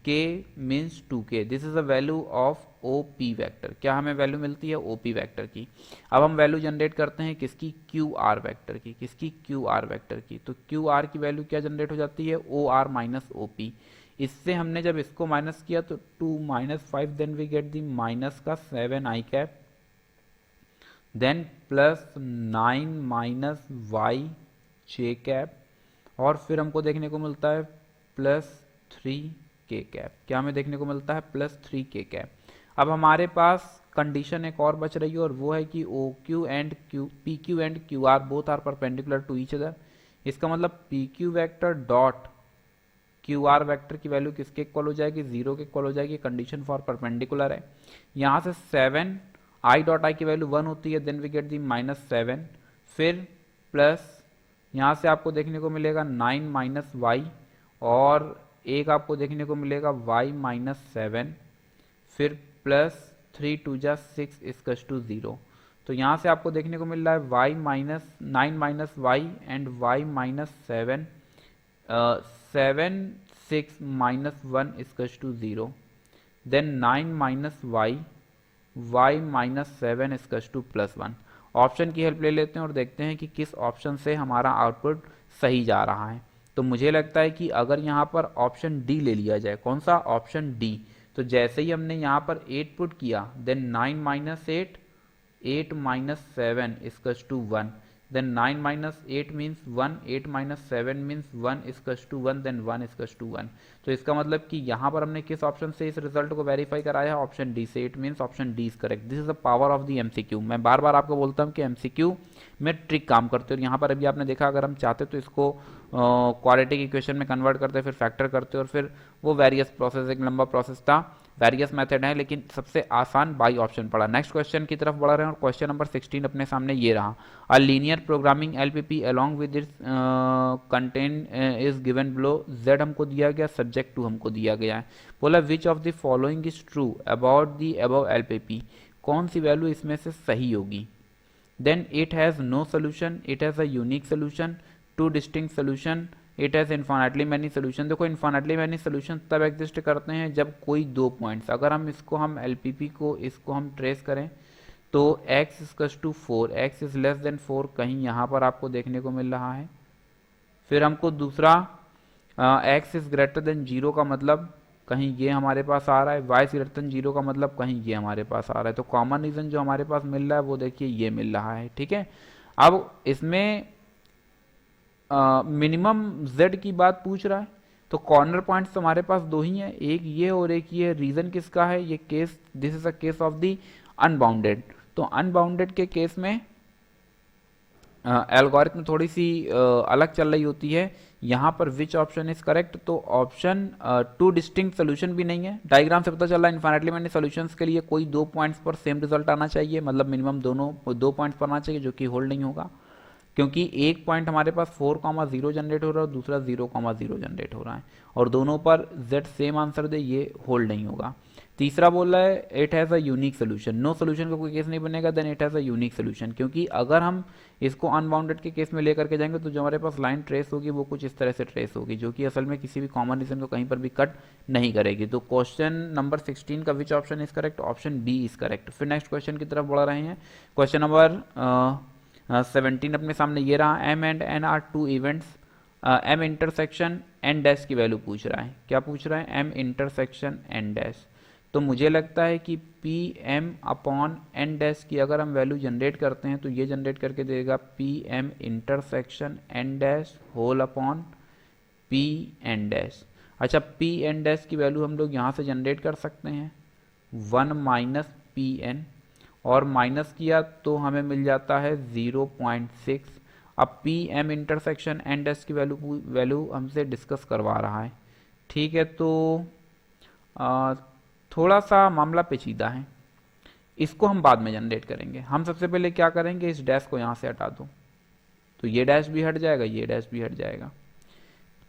k means 2k। This is the value of O P vector. क्या हमें वैल्यू मिलती है? ओ पी वैक्टर की। अब हम वैल्यू जनरेट करते हैं किसकी? क्यू आर वैक्टर की। किसकी? क्यू आर वैक्टर की। तो क्यू आर की वैल्यू क्या जनरेट हो जाती है? O R minus O P. इससे हमने जब इसको माइनस किया तो 2 minus 5, then we get the minus का 7i cap, then plus 9 minus Y J cap, और फिर हमको देखने को मिलता है प्लस 3k कैप। क्या हमें देखने को मिलता है? Plus 3k cap. अब हमारे पास कंडीशन एक और बच रही है और वो है कि O Q and P Q and Q R both are perpendicular to each other. इसका मतलब P Q vector dot Q R vector की वैल्यू किसके इक्वल हो जाएगी? 0 के इक्वल हो जाएगी। कंडीशन फॉर परपेंडिकुलर है। यहाँ से 7 आई डॉट आई की वैल्यू 1 होती है, then we get the minus 7, फिर प्लस यहाँ से आपको देखने को मिलेगा 9 माइनस वाई, और एक आपको देखने को मिलेगा y माइनस 7, फिर प्लस 3 2 जा 6 इक्वल्स टू 0। तो यहाँ से आपको देखने को मिल रहा है y minus 9 minus Y and y minus 7 7 6 minus 1 equals to 0, then 9 minus Y y minus 7 equals to plus 1। Option की हेल्प ले लेते हैं और देखते हैं कि किस ऑप्शन से हमारा आउटपुट सही जा रहा है। तो मुझे लगता है कि अगर यहाँ पर ऑप्शन डी ले लिया जाए, कौन सा? Option D. तो जैसे ही हमने यहाँ पर 8 पुट किया, then 9 minus 8, 8 minus 7 equals to 1, then 9 minus 8 means 1, 8 minus 7 means 1 equals to 1, then 1 equals to 1। तो इसका मतलब कि यहाँ पर हमने किस ऑप्शन से इस रिजल्ट को वेरीफाई कराया है? ऑप्शन डी से। It means option D is correct. This is the power of the MCQ. मैं बार बार आपको बोलता हूँ कि एमसीक्यू में ट्रिक काम करते हो, और यहाँ पर अभी आपने देखा, अगर हम चाहते तो इसको क्वाड्रेटिक इक्वेशन में कन्वर्ट करते, फिर फैक्टर करते, और फिर वो वेरियस प्रोसेस, एक लंबा प्रोसेस था, वेरियस मेथड है, लेकिन सबसे आसान बाई ऑप्शन पड़ा। नेक्स्ट क्वेश्चन की तरफ बढ़ रहे हैं और क्वेश्चन नंबर 16 अपने सामने ये रहा। A linear programming LPP along with its content is given below. Z हमको दिया गया, सब्जेक्ट 2 हमको दिया गया है। बोला which of the following is true about the above LPP. कौन सी वैल्यू इसमें से सही होगी? Then it has no solution, it has a unique solution, 2 distinct solution, it has infinitely many solution. देखो इन्फाइनाइटली मैनी सोल्यूशन तब exist करते हैं जब कोई 2 पॉइंट्स, अगर हम एलपीपी को इसको हम ट्रेस करें तो x equals to 4, x is less than 4 कहीं यहाँ पर आपको देखने को मिल रहा है। फिर हमको दूसरा x इज ग्रेटर देन 0 का मतलब कहीं ये हमारे पास आ रहा है, y इज ग्रेटर देन 0 का मतलब कहीं ये हमारे पास आ रहा है। तो कॉमन रीजन जो हमारे पास मिल रहा है वो देखिए ये मिल रहा है, ठीक है। अब इसमें मिनिमम z की बात पूछ रहा है, तो कॉर्नर पॉइंट्स तो हमारे पास 2 ही हैं, एक ये और एक ये। रीजन किसका है? ये case, this is a case of the unbounded. तो अनबाउंडेड के केस में एल्गोरिथम थोड़ी सी अलग चल रही होती है। यहाँ पर विच ऑप्शन इज करेक्ट? तो ऑप्शन 2 डिस्टिंक्ट सोल्यूशन भी नहीं है। डायग्राम से पता चल रहा है इन्फाइनाइटली मैनी सोल्यूशंस के लिए कोई 2 पॉइंट्स पर सेम रिजल्ट आना चाहिए, मतलब मिनिमम दोनों 2 पॉइंट्स पर आना चाहिए, जो कि होल्ड नहीं होगा, क्योंकि एक पॉइंट हमारे पास 4,0 जनरेट हो रहा है और दूसरा 0,0 जनरेट हो रहा है, और दोनों पर z सेम आंसर दे, ये होल्ड नहीं होगा। तीसरा बोल रहा है it has a unique solution, no solution का कोई केस नहीं बनेगा, then it has a unique solution, क्योंकि अगर हम इसको अनबाउंडेड के केस में लेकर के जाएंगे तो जो हमारे पास लाइन ट्रेस होगी वो कुछ इस तरह से ट्रेस होगी, जो कि असल में किसी भी कॉमन रीजन को कहीं पर भी कट नहीं करेगी। तो क्वेश्चन नंबर 16 का which option is correct, option B is correct. फिर नेक्स्ट क्वेश्चन की तरफ बढ़ रहे हैं। क्वेश्चन नंबर 17 अपने सामने ये रहा, M and N are two events, M intersection N dash की वैल्यू पूछ रहा है। क्या पूछ रहा है? M intersection N dash. तो मुझे लगता है कि P M upon N dash की अगर हम वैल्यू जनरेट करते हैं तो ये जनरेट करके देगा P M intersection N dash whole upon P N dash. अच्छा, पी एन डैश की वैल्यू हम लोग यहाँ से जनरेट कर सकते हैं 1 माइनस पी एन, और माइनस किया तो हमें मिल जाता है 0.6। अब P M intersection N dash की वैल्यू हमसे डिस्कस करवा रहा है। ठीक है, तो थोड़ा सा मामला पेचीदा है, इसको हम बाद में जनरेट करेंगे। हम सबसे पहले क्या करेंगे, इस डैश को यहाँ से हटा दो, तो ये डैश भी हट जाएगा, ये डैश भी हट जाएगा।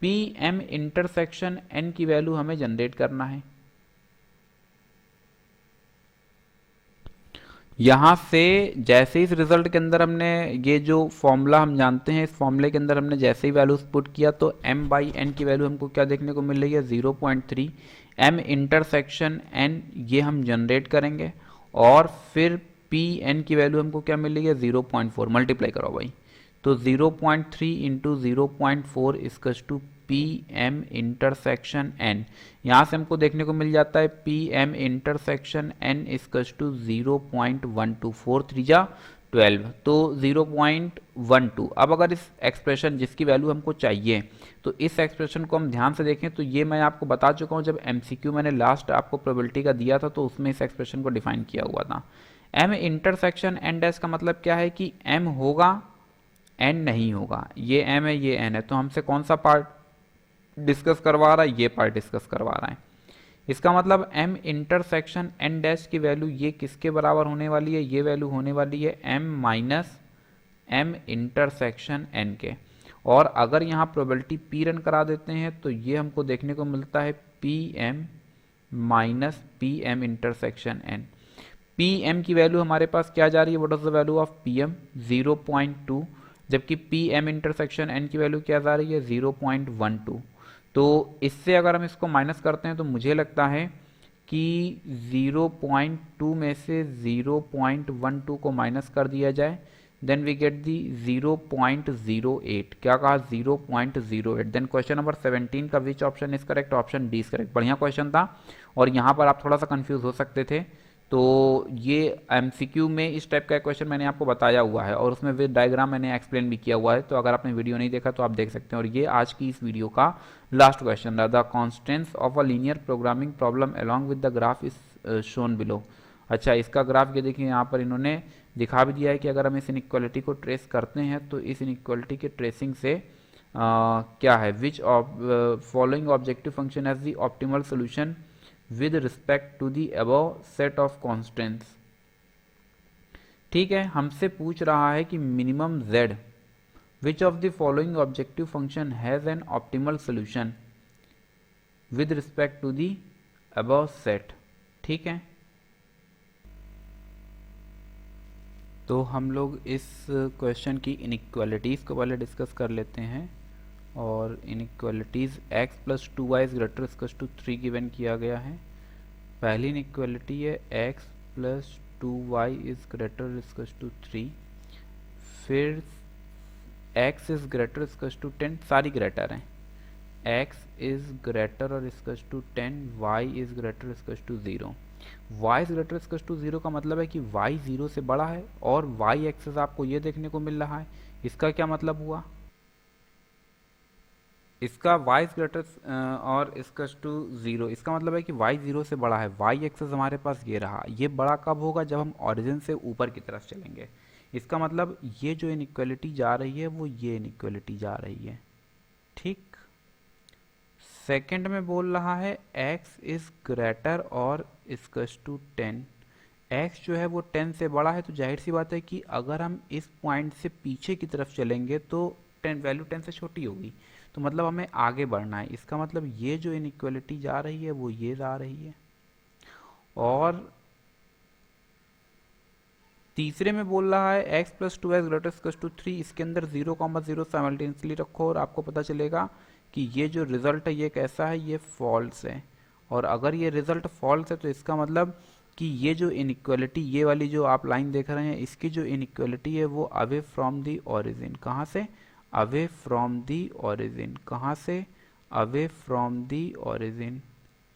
पी एम इंटरसेक्शन एन की वैल्यू हमें जनरेट करना है। यहाँ से जैसे ही इस रिजल्ट के अंदर हमने ये जो फॉर्मूला हम जानते हैं, इस फॉर्मूले के अंदर हमने जैसे ही वैल्यूज पुट किया तो m बाई एन की वैल्यू हमको क्या देखने को मिल रही है 0.3। m इंटरसेक्शन n ये हम जनरेट करेंगे और फिर पी एन की वैल्यू हमको क्या मिल रही है 0.4, मल्टीप्लाई करो भाई, तो 0.3 into 0.4 is equals to P M intersection N. यहाँ से हमको देखने को मिल जाता है P M intersection N is equals to 0.124 3 12, तो 0.12। अब अगर इस एक्सप्रेशन जिसकी वैल्यू हमको चाहिए, तो इस एक्सप्रेशन को हम ध्यान से देखें तो ये मैं आपको बता चुका हूँ, जब एमसीक्यू मैंने लास्ट आपको प्रोबेबिलिटी का दिया था तो उसमें इस एक्सप्रेशन को डिफाइन किया हुआ था। एम इंटरसेक्शन एन डैश का मतलब क्या है कि एम होगा एन नहीं होगा, ये एम है ये एन है, तो हमसे कौन सा पार्ट डिस्कस करवा रहा है, ये पार्ट डिस्कस करवा रहा है। इसका मतलब m इंटरसेक्शन n डैश की वैल्यू ये किसके बराबर होने वाली है, ये वैल्यू होने वाली है m minus m intersection n के। और अगर यहाँ प्रोबेबिलिटी p रन करा देते हैं तो ये हमको देखने को मिलता है pm minus pm intersection n। pm की वैल्यू हमारे पास क्या जा रही है, what is the value of pm 0.2, जबकि pm इंटरसेक्शन n की वैल्यू क्या जा रही है 0.12। तो इससे अगर हम इसको माइनस करते हैं तो मुझे लगता है कि 0.2 में से 0.12 को माइनस कर दिया जाए, देन वी गेट दी 0.08। क्या कहा, 0.08। देन क्वेश्चन नंबर 17 का which option is correct, option D is correct. बढ़िया क्वेश्चन था और यहाँ पर आप थोड़ा सा कंफ्यूज हो सकते थे, तो ये एमसीक्यू में इस टाइप का क्वेश्चन मैंने आपको बताया हुआ है और उसमें विद डायग्राम मैंने एक्सप्लेन भी किया हुआ है, तो अगर आपने वीडियो नहीं देखा तो आप देख सकते हैं। और ये आज की इस वीडियो का लास्ट क्वेश्चन रहा, the constants of a linear programming problem along with the graph is shown below. अच्छा, इसका ग्राफ ये देखिए, यहाँ पर इन्होंने दिखा भी दिया है कि अगर हम इस इनइक्वालिटी को ट्रेस करते हैं तो इस इनइक्वालिटी के ट्रेसिंग से क्या है, which following objective function as the optimal solution with respect to the above set of constants। ठीक है, हमसे पूछ रहा है कि minimum z which of the following objective function has an optimal solution with respect to the above set। ठीक है, तो हम लोग इस क्वेश्चन की इनइक्वालिटीज़ को पहले डिस्कस कर लेते हैं। और inequalities x plus 2y is greater equals to 3 given किया गया है। पहली इनइक्वालिटी है x plus 2y is greater equals to 3, फिर x is greater equals to 10, सारी ग्रेटर हैं, x इज ग्रेटर और equals to 10, y is greater equals to 0। y is greater equals to 0 का मतलब है कि y 0 से बड़ा है और y एक्सेस आपको ये देखने को मिल रहा है। इसका क्या मतलब हुआ, इसका y इज ग्रेटर और इक्वल्स टू 0, इसका मतलब है कि y 0 से बड़ा है। y एक्सेस हमारे पास ये रहा, ये बड़ा कब होगा, जब हम ओरिजिन से ऊपर की तरफ चलेंगे। इसका मतलब ये जो इनइक्वालिटी जा रही है वो ये इनइक्वालिटी जा रही है। ठीक, सेकंड में बोल रहा है x इज ग्रेटर और इक्वल्स टू 10। x जो है वो 10 से बड़ा है, तो जाहिर सी बात है कि अगर हम इस पॉइंट से पीछे की तरफ चलेंगे तो 10 वैल्यू 10 से छोटी होगी, तो मतलब हमें आगे बढ़ना है। इसका मतलब ये जो इनइक्वालिटी जा रही है वो ये जा रही है। और तीसरे में बोल रहा है x plus 2x greater to 3, इसके अंदर 0,0 साइमल्टेनियसली रखो और आपको पता चलेगा कि ये जो रिजल्ट है ये कैसा है, ये फॉल्स है। और अगर ये रिजल्ट फॉल्स है तो इसका मतलब कि ये जो इनइक्वालिटी, ये वाली जो आप लाइन देख रहे हैं, इसकी जो इनइक्वालिटी है वो अवे फ्रॉम दी ओरिजिन, कहाँ से, अवे फ्रॉम दी ओरिजिन, कहाँ से, अवे फ्रॉम दी ओरिजिन।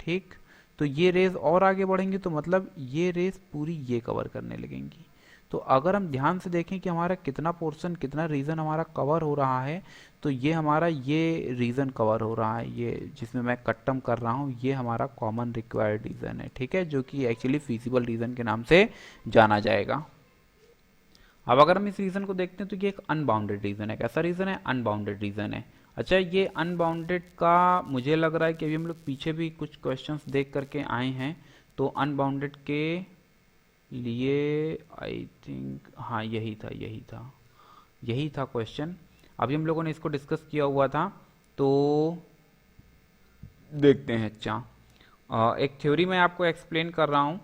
ठीक, तो ये रेज और आगे बढ़ेंगी तो मतलब ये रेज पूरी ये कवर करने लगेंगी। तो अगर हम ध्यान से देखें कि हमारा कितना पोर्शन, कितना रीजन हमारा कवर हो रहा है, तो ये हमारा ये रीजन कवर हो रहा है, ये जिसमें मैं कट्टम कर रहा हूँ, ये हमारा कॉमन रिक्वायर्ड रीजन है। ठीक है, जो कि एक्चुअली फीजिबल रीजन के नाम से जाना जाएगा। अब अगर हम इस रीजन को देखते हैं तो ये एक अनबाउंडेड रीजन है। कैसा रीजन है, अनबाउंडेड रीजन है। अच्छा, ये अनबाउंडेड का मुझे लग रहा है कि अभी हम लोग पीछे भी कुछ क्वेश्चंस देख करके आए हैं, तो अनबाउंडेड के लिए आई थिंक हाँ यही था क्वेश्चन। अभी हम लोगों ने इसको डिस्कस किया हुआ था, तो देखते हैं। अच्छा, एक थ्योरी मैं आपको एक्सप्लेन कर रहा हूँ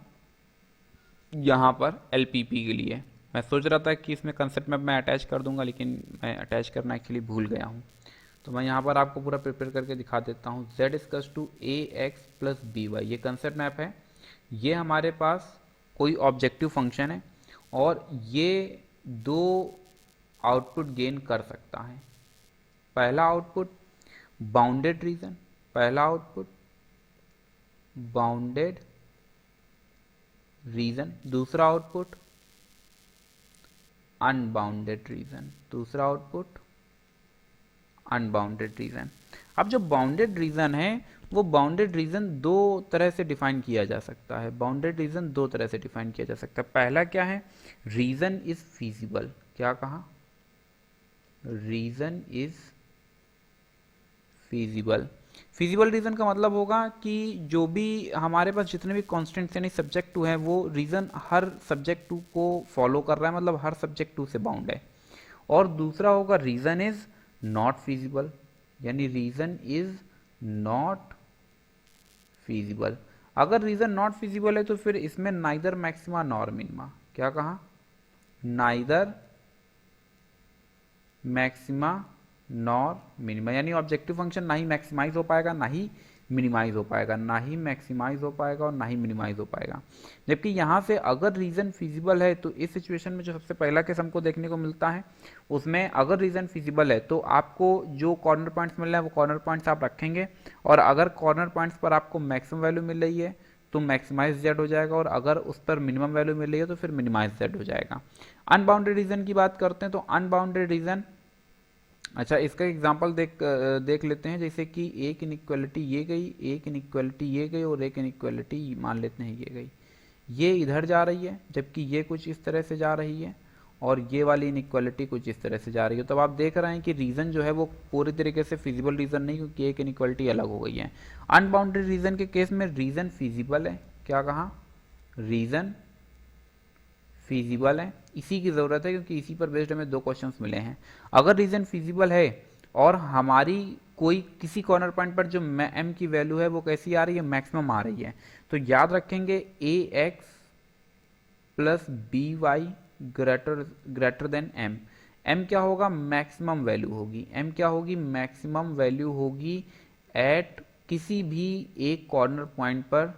यहाँ पर एलपीपी के लिए। मैं सोच रहा था कि इसमें कंसेप्ट मैप मैं अटैच कर दूंगा, लेकिन मैं अटैच करना एक्चुअली भूल गया हूँ। तो मैं यहाँ पर आपको पूरा प्रिपेयर करके दिखा देता हूँ। z equals to a x plus B y, ये कंसेप्ट मैप है। ये हमारे पास कोई ऑब्जेक्टिव फंक्शन है और ये दो आउटपुट गेन कर सकता है। पहला आउटपुट बाउंडेड रीजन, पहला आउटपुट बाउंडेड रीजन, दूसरा आउटपुट अनबाउंडेड रीजन, दूसरा आउटपुट अनबाउंडेड रीजन। अब जो बाउंडेड रीजन है वो बाउंडेड रीजन दो तरह से डिफाइन किया जा सकता है। बाउंडेड रीजन दो तरह से डिफाइन किया जा सकता है। पहला क्या है, रीजन इज फीजिबल। क्या कहा, region is feasible. Feasible region का मतलब होगा कि जो भी हमारे पास जितने भी कॉन्स्टेंट्स यानी सब्जेक्ट टू है वो रीजन हर सब्जेक्ट टू को फॉलो कर रहा है, मतलब हर सब्जेक्ट टू से बाउंड है। और दूसरा होगा रीजन इज नॉट फीजिबल, यानी रीजन इज नॉट फीजिबल। अगर रीजन नॉट फीजिबल है तो फिर इसमें नाइदर मैक्सिमा नॉर मिनिमा, क्या कहा, नाइदर मैक्सिमा नॉर मिनिमा, यानी ऑब्जेक्टिव फंक्शन ना ही मैक्सिमाइज हो पाएगा ना ही मिनिमाइज हो पाएगा, ना ही मैक्सिमाइज हो पाएगा और ना ही मिनिमाइज हो पाएगा। जबकि यहाँ से अगर रीजन फिजिबल है तो इस सिचुएशन में जो सबसे पहला केस हमको देखने को मिलता है उसमें अगर रीजन फिजिबल है तो आपको जो कॉर्नर पॉइंट्स मिल रहे हैं वो कॉर्नर पॉइंट्स आप रखेंगे, और अगर कॉर्नर पॉइंट्स पर आपको मैक्सिमम वैल्यू मिल रही है तो मैक्सिमाइज जेड हो जाएगा, और अगर उस पर मिनिमम वैल्यू मिल रही है तो फिर मिनिमाइज जेड हो जाएगा। अनबाउंडेड रीजन की बात करते हैं तो अनबाउंडेड रीजन, अच्छा इसका एग्जांपल देख लेते हैं। जैसे कि एक इनइक्वालिटी ये गई, एक इनइक्वालिटी ये गई और एक इनइक्वालिटी मान लेते हैं ये गई, ये इधर जा रही है जबकि ये कुछ इस तरह से जा रही है, और ये वाली इनइक्वालिटी कुछ इस तरह से जा रही है। तो अब आप देख रहे हैं कि रीजन जो है वो पूरी तरीके से फिजिबल रीजन नहीं, क्योंकि एक इनइक्वालिटी अलग हो गई है। अनबाउंडेड रीजन के केस में रीजन फिजिबल है, क्या कहा, रीजन फीजिबल है। इसी की ज़रूरत है क्योंकि इसी पर बेस्ड हमें दो क्वेश्चंस मिले हैं। अगर रीजन फीजिबल है और हमारी कोई किसी कॉर्नर पॉइंट पर जो m की वैल्यू है वो कैसी आ रही है, मैक्सिमम आ रही है, तो याद रखेंगे ax plus B y greater than m। m क्या होगा, मैक्सिमम वैल्यू होगी। m क्या होगी, मैक्सिमम वैल्यू होगी एट किसी भी एक कॉर्नर पॉइंट पर,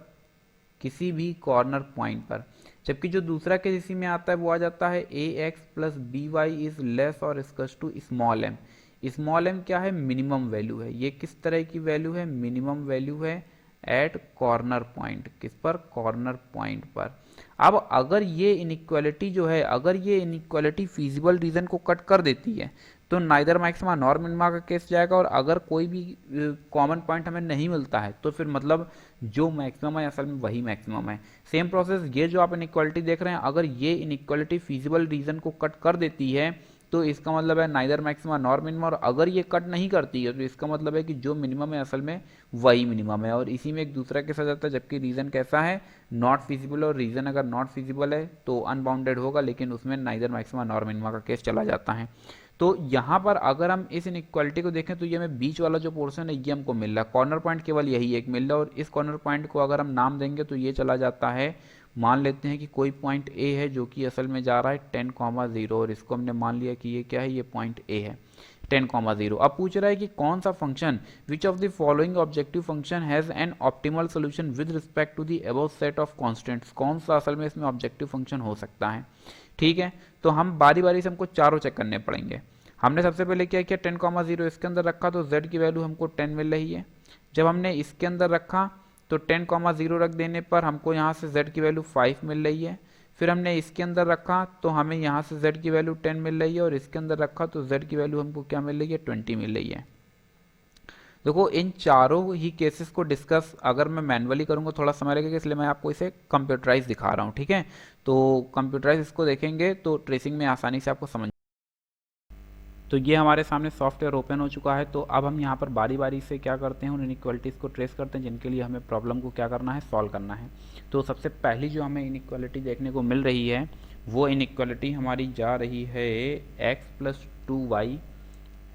किसी भी कॉर्नर पॉइंट पर। जबकि जो दूसरा केस इसी में आता है वो आ जाता है A x plus B Y is less और equals to small M. Small M क्या है, मिनिमम वैल्यू है। ये किस तरह की वैल्यू है, मिनिमम वैल्यू है एट कॉर्नर पॉइंट। किस पर, कॉर्नर पॉइंट पर। अब अगर ये इनइक्वालिटी जो है, अगर ये इनइक्वालिटी फीजिबल रीजन को कट कर देती है तो नाइदर मैक्सिमा नॉर मिनिमा का केस जाएगा, और अगर कोई भी कॉमन पॉइंट हमें नहीं मिलता है तो फिर मतलब जो मैक्सिमम है असल में वही मैक्सिमम है। सेम प्रोसेस, ये जो आप इनइक्वालिटी देख रहे हैं, अगर ये इनइक्वालिटी फीजिबल रीजन को कट कर देती है तो इसका मतलब है नाइदर मैक्सिमा नॉर मिनिमा, और अगर ये कट नहीं करती है तो इसका मतलब है कि जो मिनिमम है असल में वही मिनिमम है। और इसी में एक दूसरा केस आ जाता है, जबकि रीजन कैसा है, नॉट फिजिबल, और रीजन अगर नॉट फिजिबल है तो अनबाउंडेड होगा, लेकिन उसमें नाइदर मैक्सिमा नॉर मिनिमा का केस चला जाता है। तो यहाँ पर अगर हम इस इनइक्वालिटी को देखें तो ये हमें बीच वाला जो पोर्शन है ये हमको मिल रहा है, कॉर्नर पॉइंट केवल यही एक मिल रहा है, और इस कॉर्नर पॉइंट को अगर हम नाम देंगे तो ये चला जाता है, मान लेते हैं कि कोई पॉइंट ए है जो कि असल में जा रहा है 10,0, और इसको हमने मान लिया कि ये क्या है, ये पॉइंट ए है 10,0। अब पूछ रहा है कि कौन सा function, which of the following objective function has an optimal solution with respect to the above set of constants, कौन सा असल में इसमें ऑब्जेक्टिव फंक्शन हो सकता है। ठीक है, तो हम बारी बारी से हमको चारों चेक करने पड़ेंगे। हमने सबसे पहले क्या किया, 10,0 इसके अंदर रखा तो z की वैल्यू हमको 10 मिल रही है। जब हमने इसके अंदर रखा तो 10,0 रख देने पर हमको यहाँ से z की वैल्यू 5 मिल रही है। फिर हमने इसके अंदर रखा तो हमें यहाँ से z की वैल्यू 10 मिल रही है, और इसके अंदर रखा तो z की वैल्यू हमको क्या मिल रही है, 20 मिल रही है। देखो इन चारों ही केसेस को डिस्कस अगर मैं मैनुअली करूँगा थोड़ा समय लगेगा, इसलिए मैं आपको इसे कंप्यूटराइज दिखा रहा हूँ। ठीक है, तो कंप्यूटराइज इसको देखेंगे तो ट्रेसिंग में आसानी से आपको समझ। तो ये हमारे सामने सॉफ्टवेयर ओपन हो चुका है। तो अब हम यहाँ पर बारी बारी से क्या करते हैं, उन इनइक्वालिटीज़ को ट्रेस करते हैं जिनके लिए हमें प्रॉब्लम को क्या करना है, सॉल्व करना है। तो सबसे पहली जो हमें इनइक्वालिटी देखने को मिल रही है वो इनइक्वालिटी हमारी जा रही है x+2y,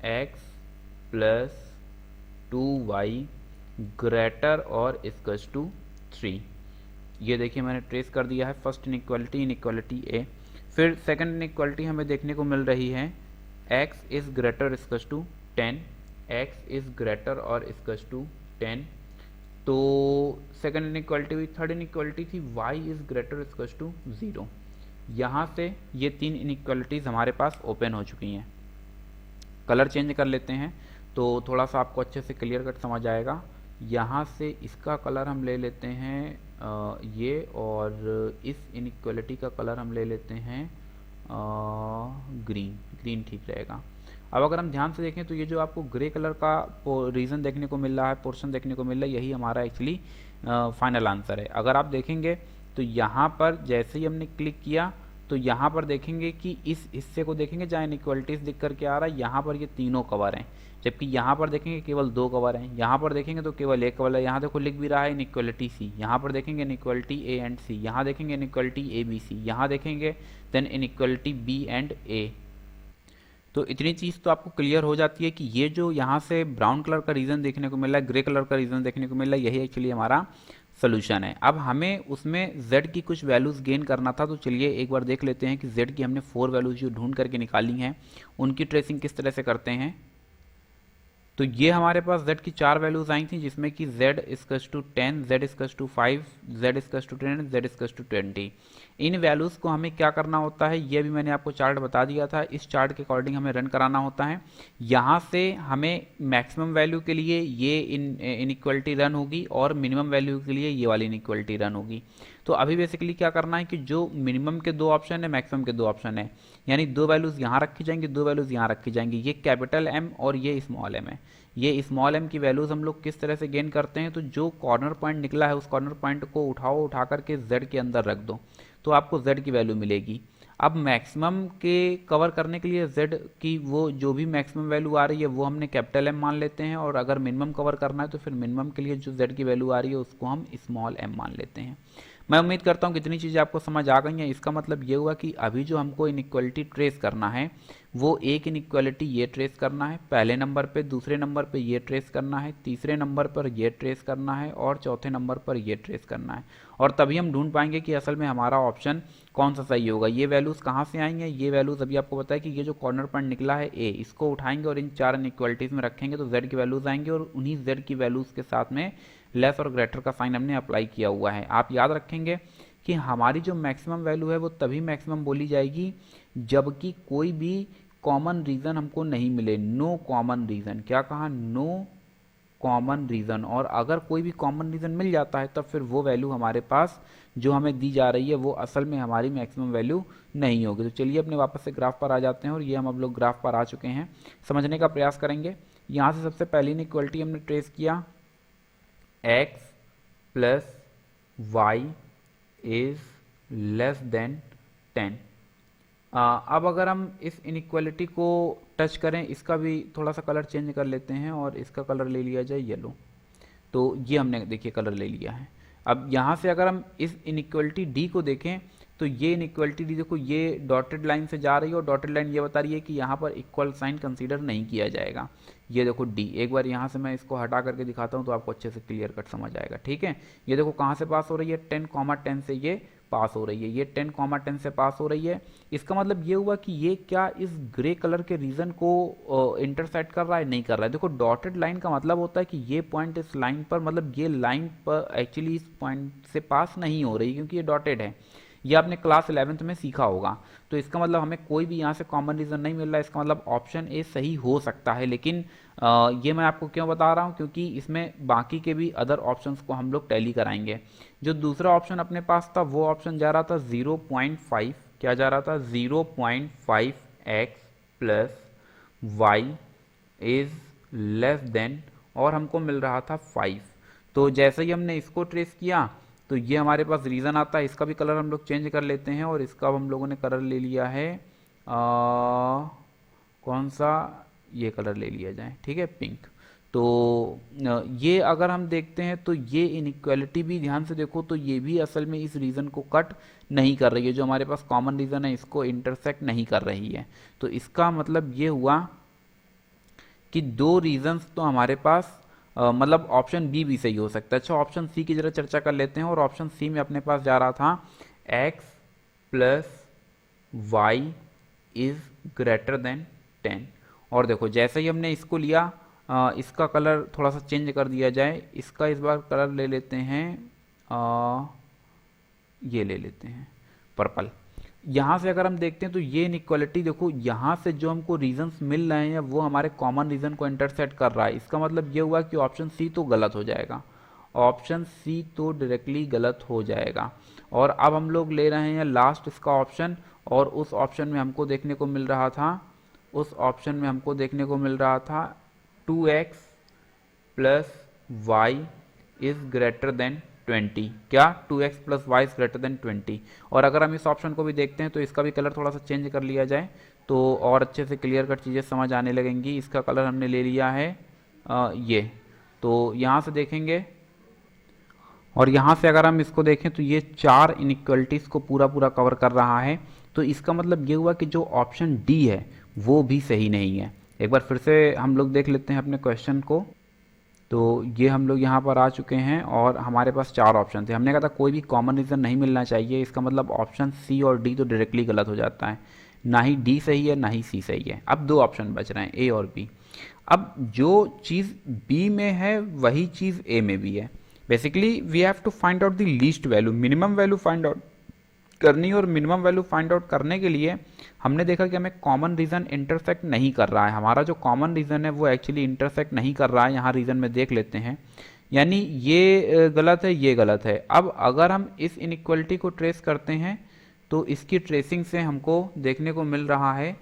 x+2y ग्रेटर और इक्वल्स टू 3। ये देखिए मैंने ट्रेस कर दिया है फर्स्ट इनइक्वालिटी ए। फिर सेकंड इनइक्वालिटी हमें देखने को मिल रही है x is greater equals to 10, x is greater और इक्वल्स टू 10। तो सेकंड इनइक्वालिटी हुई। थर्ड इनइक्वालिटी थी y is greater equals to 0। यहाँ से ये तीन इनइक्वालिटीज़ हमारे पास ओपन हो चुकी हैं। कलर चेंज कर लेते हैं तो थोड़ा सा आपको अच्छे से क्लियर कट समझ आएगा। यहाँ से इसका कलर हम ले लेते हैं ये, और इस इनइक्वालिटी का कलर हम ले लेते हैं ग्रीन ठीक रहेगा। अब अगर हम ध्यान से देखें तो ये जो आपको ग्रे कलर का रीजन देखने को मिल रहा है, पोर्शन देखने को मिल रहा है, यही हमारा एक्चुअली फाइनल आंसर है। अगर आप देखेंगे तो यहाँ पर जैसे ही हमने क्लिक किया तो यहाँ पर देखेंगे कि इस हिस्से को देखेंगे जहाँ इनइक्वालिटीज़ दिख करके आ रहा है, यहाँ पर ये तीनों कवर हैं, जबकि यहाँ पर देखेंगे केवल 2 कवर हैं। यहाँ पर देखेंगे तो केवल 1 कवर है। यहाँ देखो लिख भी रहा है इनइक्वालिटी सी, यहाँ पर देखेंगे इनइक्वालिटी ए एंड सी, यहाँ देखेंगे इनइक्वालिटी ए बी सी, यहाँ देखेंगे देन इनइक्वालिटी बी एंड ए। तो इतनी चीज़ तो आपको क्लियर हो जाती है कि ये जो यहाँ से ब्राउन कलर का रीजन देखने को मिल रहा है, ग्रे कलर का रीजन देखने को मिल रहा है, यही एक्चुअली हमारा सोल्यूशन है। अब हमें उसमें z की कुछ वैल्यूज़ गेन करना था, तो चलिए एक बार देख लेते हैं कि z की हमने 4 वैल्यूज़ जो ढूंढ करके निकाली हैं उनकी ट्रेसिंग किस तरह से करते हैं। तो ये हमारे पास z की 4 वैल्यूज़ आई थी जिसमें कि z equals to 10, z equals to 5, z equals to 10, z equals to 20। इन वैल्यूज़ को हमें क्या करना होता है, ये भी मैंने आपको चार्ट बता दिया था, इस चार्ट के अकॉर्डिंग हमें रन कराना होता है। यहाँ से हमें मैक्सिमम वैल्यू के लिए ये इनइक्वालिटी रन होगी और मिनिमम वैल्यू के लिए ये वाली इनइक्वालिटी रन होगी। तो अभी बेसिकली क्या करना है कि जो मिनिमम के 2 ऑप्शन है, मैक्सिमम के 2 ऑप्शन है, यानी 2 वैल्यूज़ यहाँ रखी जाएंगी, 2 वैल्यूज़ यहाँ रखी जाएंगी। ये कैपिटल M और ये स्मॉल m है। ये स्मॉल m की वैल्यूज़ हम लोग किस तरह से गेन करते हैं, तो जो कॉर्नर पॉइंट निकला है उस कॉर्नर पॉइंट को उठा करके z के अंदर रख दो तो आपको z की वैल्यू मिलेगी। अब मैक्सिमम के कवर करने के लिए z की वो जो भी मैक्सिमम वैल्यू आ रही है वो हमने कैपिटल M मान लेते हैं, और अगर मिनिमम कवर करना है तो फिर मिनिमम के लिए जो z की वैल्यू आ रही है उसको हम स्मॉल m मान लेते हैं। मैं उम्मीद करता हूँ कितनी चीज़ें आपको समझ आ गई हैं। इसका मतलब ये हुआ कि अभी जो हमको इनइक्वालिटी ट्रेस करना है वो एक इनइक्वालिटी ये ट्रेस करना है पहले नंबर पे, दूसरे नंबर पे ये ट्रेस करना है, तीसरे नंबर पर ये ट्रेस करना है, और चौथे नंबर पर ये ट्रेस करना है। और तभी हम ढूंढ पाएंगे कि असल में हमारा ऑप्शन कौन सा सही होगा। ये वैल्यूज़ कहाँ से आएंगे, ये वैल्यूज़ अभी आपको पता है कि ये जो कॉर्नर पॉइंट निकला है ए, इसको उठाएंगे और इन 4 इनइक्वालिटीज़ में रखेंगे तो z की वैल्यूज़ आएंगे, और उन्हीं z की वैल्यूज़ के साथ में लेस और ग्रेटर का साइन हमने अप्लाई किया हुआ है। आप याद रखेंगे कि हमारी जो मैक्सिमम वैल्यू है वो तभी मैक्सिमम बोली जाएगी जबकि कोई भी कॉमन रीज़न हमको नहीं मिले, नो कॉमन रीज़न। क्या कहा, नो कॉमन रीज़न। और अगर कोई भी कॉमन रीज़न मिल जाता है तब फिर वो वैल्यू हमारे पास जो हमें दी जा रही है वो असल में हमारी मैक्सिमम वैल्यू नहीं होगी। तो चलिए अपने वापस से ग्राफ पर आ जाते हैं, और ये हम अब लोग ग्राफ पर आ चुके हैं, समझने का प्रयास करेंगे। यहाँ से सबसे पहली इनइक्वालिटी हमने ट्रेस किया, x plus y is less than 10। अब अगर हम इस इनइक्वालिटी को टच करें, इसका भी थोड़ा सा कलर चेंज कर लेते हैं और इसका कलर ले लिया जाए येलो। तो ये हमने देखिए कलर ले लिया है। अब यहाँ से अगर हम इस इनइक्वालिटी डी को देखें तो ये इनइक्वालिटी देखो ये डॉटेड लाइन से जा रही है और डॉटेड लाइन ये बता रही है कि यहाँ पर इक्वल साइन कंसीडर नहीं किया जाएगा। ये देखो डी, एक बार यहाँ से मैं इसको हटा करके दिखाता हूँ तो आपको अच्छे से क्लियर कट समझ आएगा। ठीक है, ये देखो कहाँ से पास हो रही है, 10, 10 से ये पास हो रही है, ये 10, 10 से पास हो रही है। इसका मतलब ये हुआ कि ये क्या इस ग्रे कलर के रीजन को इंटरसेक्ट कर रहा है, नहीं कर रहा है। देखो डॉटेड लाइन का मतलब होता है कि ये पॉइंट इस लाइन पर, मतलब ये लाइन पर एक्चुअली इस पॉइंट से पास नहीं हो रही क्योंकि ये डॉटेड है। ये आपने क्लास 11th में सीखा होगा। तो इसका मतलब हमें कोई भी यहाँ से कॉमन रीजन नहीं मिल रहा है, इसका मतलब ऑप्शन ए सही हो सकता है। लेकिन ये मैं आपको क्यों बता रहा हूँ, क्योंकि इसमें बाकी के भी अदर ऑप्शंस को हम लोग टैली कराएंगे। जो दूसरा ऑप्शन अपने पास था वो ऑप्शन जा रहा था 0.5, क्या जा रहा था 0.5x plus y is less than, और हमको मिल रहा था 5। तो जैसे ही हमने इसको ट्रेस किया तो ये हमारे पास रीज़न आता है। इसका भी कलर हम लोग चेंज कर लेते हैं और इसका हम लोगों ने कलर ले लिया है कौन सा, ये कलर ले लिया जाए, ठीक है, पिंक। तो ये अगर हम देखते हैं तो ये इनइक्वालिटी भी ध्यान से देखो तो ये भी असल में इस रीज़न को कट नहीं कर रही है, जो हमारे पास कॉमन रीज़न है इसको इंटरसेक्ट नहीं कर रही है। तो इसका मतलब ये हुआ कि दो रीजंस तो हमारे पास मतलब ऑप्शन बी भी सही हो सकता है। अच्छा, ऑप्शन सी की जरा चर्चा कर लेते हैं। और ऑप्शन सी में अपने पास जा रहा था x plus y is greater than 10। और देखो जैसे ही हमने इसको लिया, इसका कलर थोड़ा सा चेंज कर दिया जाए, इसका इस बार कलर ले लेते हैं, ये ले लेते हैं पर्पल। यहाँ से अगर हम देखते हैं तो ये इनइक्वालिटी देखो, यहाँ से जो हमको रीजंस मिल रहे हैं वो हमारे कॉमन रीजन को इंटरसेक्ट कर रहा है। इसका मतलब ये हुआ कि ऑप्शन सी तो गलत हो जाएगा, ऑप्शन सी तो डायरेक्टली गलत हो जाएगा। और अब हम लोग ले रहे हैं लास्ट इसका ऑप्शन, और उस ऑप्शन में हमको देखने को मिल रहा था, उस ऑप्शन में हमको देखने को मिल रहा था 2x plus y is greater than 20। क्या 2x plus y is greater than 20। और अगर हम इस ऑप्शन को भी देखते हैं तो इसका भी कलर थोड़ा सा चेंज कर लिया जाए तो और अच्छे से क्लियर कट चीज़ें समझ आने लगेंगी। इसका कलर हमने ले लिया है ये, तो यहाँ से देखेंगे और यहाँ से अगर हम इसको देखें तो ये 4 इनइक्वालिटीज़ को पूरा कवर कर रहा है। तो इसका मतलब ये हुआ कि जो ऑप्शन डी है वो भी सही नहीं है। एक बार फिर से हम लोग देख लेते हैं अपने क्वेश्चन को। तो ये हम लोग यहाँ पर आ चुके हैं और हमारे पास 4 ऑप्शन थे। हमने कहा था कोई भी कॉमन रीज़न नहीं मिलना चाहिए। इसका मतलब ऑप्शन सी और डी तो डायरेक्टली गलत हो जाता है, ना ही डी सही है ना ही सी सही है। अब 2 ऑप्शन बच रहे हैं, ए और बी। अब जो चीज़ बी में है वही चीज़ ए में भी है। Basically we have to find out the least value, minimum value find out करनी। और मिनिमम वैल्यू फाइंड आउट करने के लिए हमने देखा कि हमें कॉमन रीजन इंटरसेक्ट नहीं कर रहा है। हमारा जो कॉमन रीजन है वो एक्चुअली इंटरसेक्ट नहीं कर रहा है। यहाँ रीजन में देख लेते हैं, यानी ये गलत है, ये गलत है। अब अगर हम इस इनइक्वालिटी को ट्रेस करते हैं तो इसकी ट्रेसिंग से हमको देखने को मिल रहा है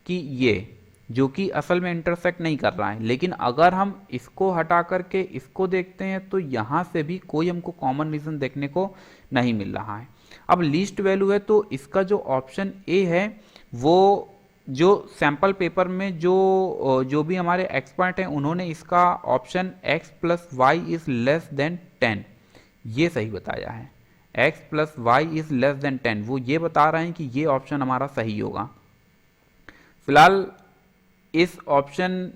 कि ये जो कि असल में इंटरसेक्ट नहीं कर रहा है। लेकिन अगर हम इसको हटा करके इसको देखते हैं तो यहाँ से भी कोई हमको कॉमन रीजन देखने को नहीं मिल रहा है। अब लीस्ट वैल्यू है तो इसका जो ऑप्शन ए है वो जो सैंपल पेपर में जो भी हमारे एक्सपर्ट हैं उन्होंने इसका option x plus y is less than 10 ये सही बताया है। x plus y is less than 10 वो ये बता रहे हैं कि ये ऑप्शन हमारा सही होगा। फिलहाल इस ऑप्शन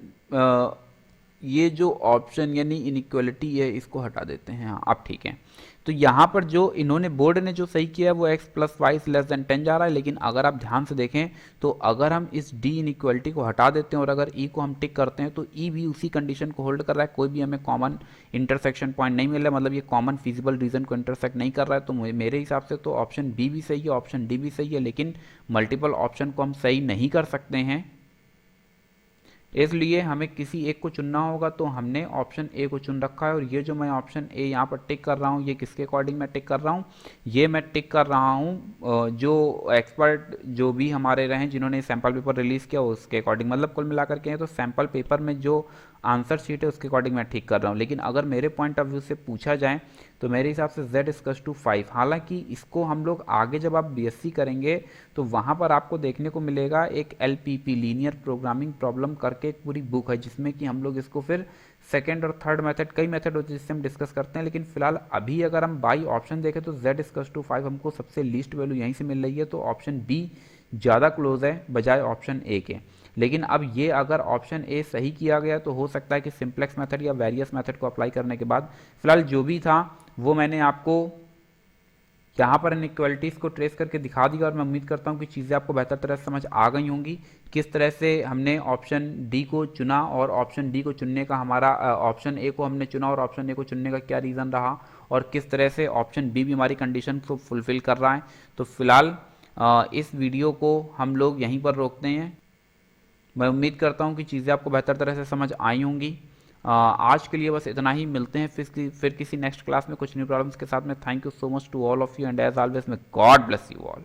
ये जो ऑप्शन यानी इनइक्वालिटी है इसको हटा देते हैं। हाँ अब ठीक है। तो यहाँ पर जो इन्होंने बोर्ड ने जो सही किया है वो x plus y less than 10 जा रहा है। लेकिन अगर आप ध्यान से देखें तो अगर हम इस d इनइक्वालिटी को हटा देते हैं और अगर e को हम टिक करते हैं तो e भी उसी कंडीशन को होल्ड कर रहा है। कोई भी हमें कॉमन इंटरसेक्शन पॉइंट नहीं मिल रहा है, मतलब ये कॉमन फिजिबल रीजन को इंटरसेक्ट नहीं कर रहा है। तो मेरे हिसाब से तो ऑप्शन बी भी सही है, ऑप्शन डी भी सही है। लेकिन मल्टीपल ऑप्शन को हम सही नहीं कर सकते हैं, इसलिए हमें किसी एक को चुनना होगा। तो हमने ऑप्शन ए को चुन रखा है। और ये जो मैं ऑप्शन ए यहाँ पर टिक कर रहा हूँ ये किसके अकॉर्डिंग मैं टिक कर रहा हूँ, ये मैं टिक कर रहा हूँ जो एक्सपर्ट जो भी हमारे रहे जिन्होंने सैम्पल पेपर रिलीज़ किया उसके अकॉर्डिंग। मतलब कुल मिलाकर के तो सैम्पल पेपर में जो आंसर शीट है उसके अकॉर्डिंग मैं ठीक कर रहा हूँ। लेकिन अगर मेरे पॉइंट ऑफ व्यू से पूछा जाए तो मेरे हिसाब से z इक्वल्स टू 5। हालांकि इसको हम लोग आगे जब आप बीएससी करेंगे तो वहाँ पर आपको देखने को मिलेगा एक LPP लीनियर प्रोग्रामिंग प्रॉब्लम करके एक पूरी बुक है, जिसमें कि हम लोग इसको फिर सेकेंड और थर्ड मेथड, कई मेथड होते हैं जिससे हम डिस्कस करते हैं। लेकिन फिलहाल अभी अगर हम बाई ऑप्शन देखें तो z इक्वल्स टू 5 हमको सबसे लीस्ट वैल्यू यहीं से मिल रही है, तो ऑप्शन बी ज़्यादा क्लोज है बजाय ऑप्शन ए के। लेकिन अब ये अगर ऑप्शन ए सही किया गया तो हो सकता है कि सिंप्लेक्स मेथड या वेरियस मेथड को अप्लाई करने के बाद, फिलहाल जो भी था वो मैंने आपको यहाँ पर इनइक्वालिटीज़ को ट्रेस करके दिखा दिया, और मैं उम्मीद करता हूँ कि चीज़ें आपको बेहतर तरह से समझ आ गई होंगी। किस तरह से हमने ऑप्शन डी को चुना और ऑप्शन डी को चुनने का हमारा ऑप्शन ए को हमने चुना और ऑप्शन ए को चुनने का क्या रीज़न रहा, और किस तरह से ऑप्शन बी भी हमारी कंडीशन को फुलफिल कर रहा है। तो फिलहाल इस वीडियो को हम लोग यहीं पर रोकते हैं। मैं उम्मीद करता हूँ कि चीज़ें आपको बेहतर तरह से समझ आई होंगी। आज के लिए बस इतना ही, मिलते हैं फिर किसी नेक्स्ट क्लास में कुछ न्यू प्रॉब्लम्स के साथ में। Thank you so much to all of you, and as always may God bless you all.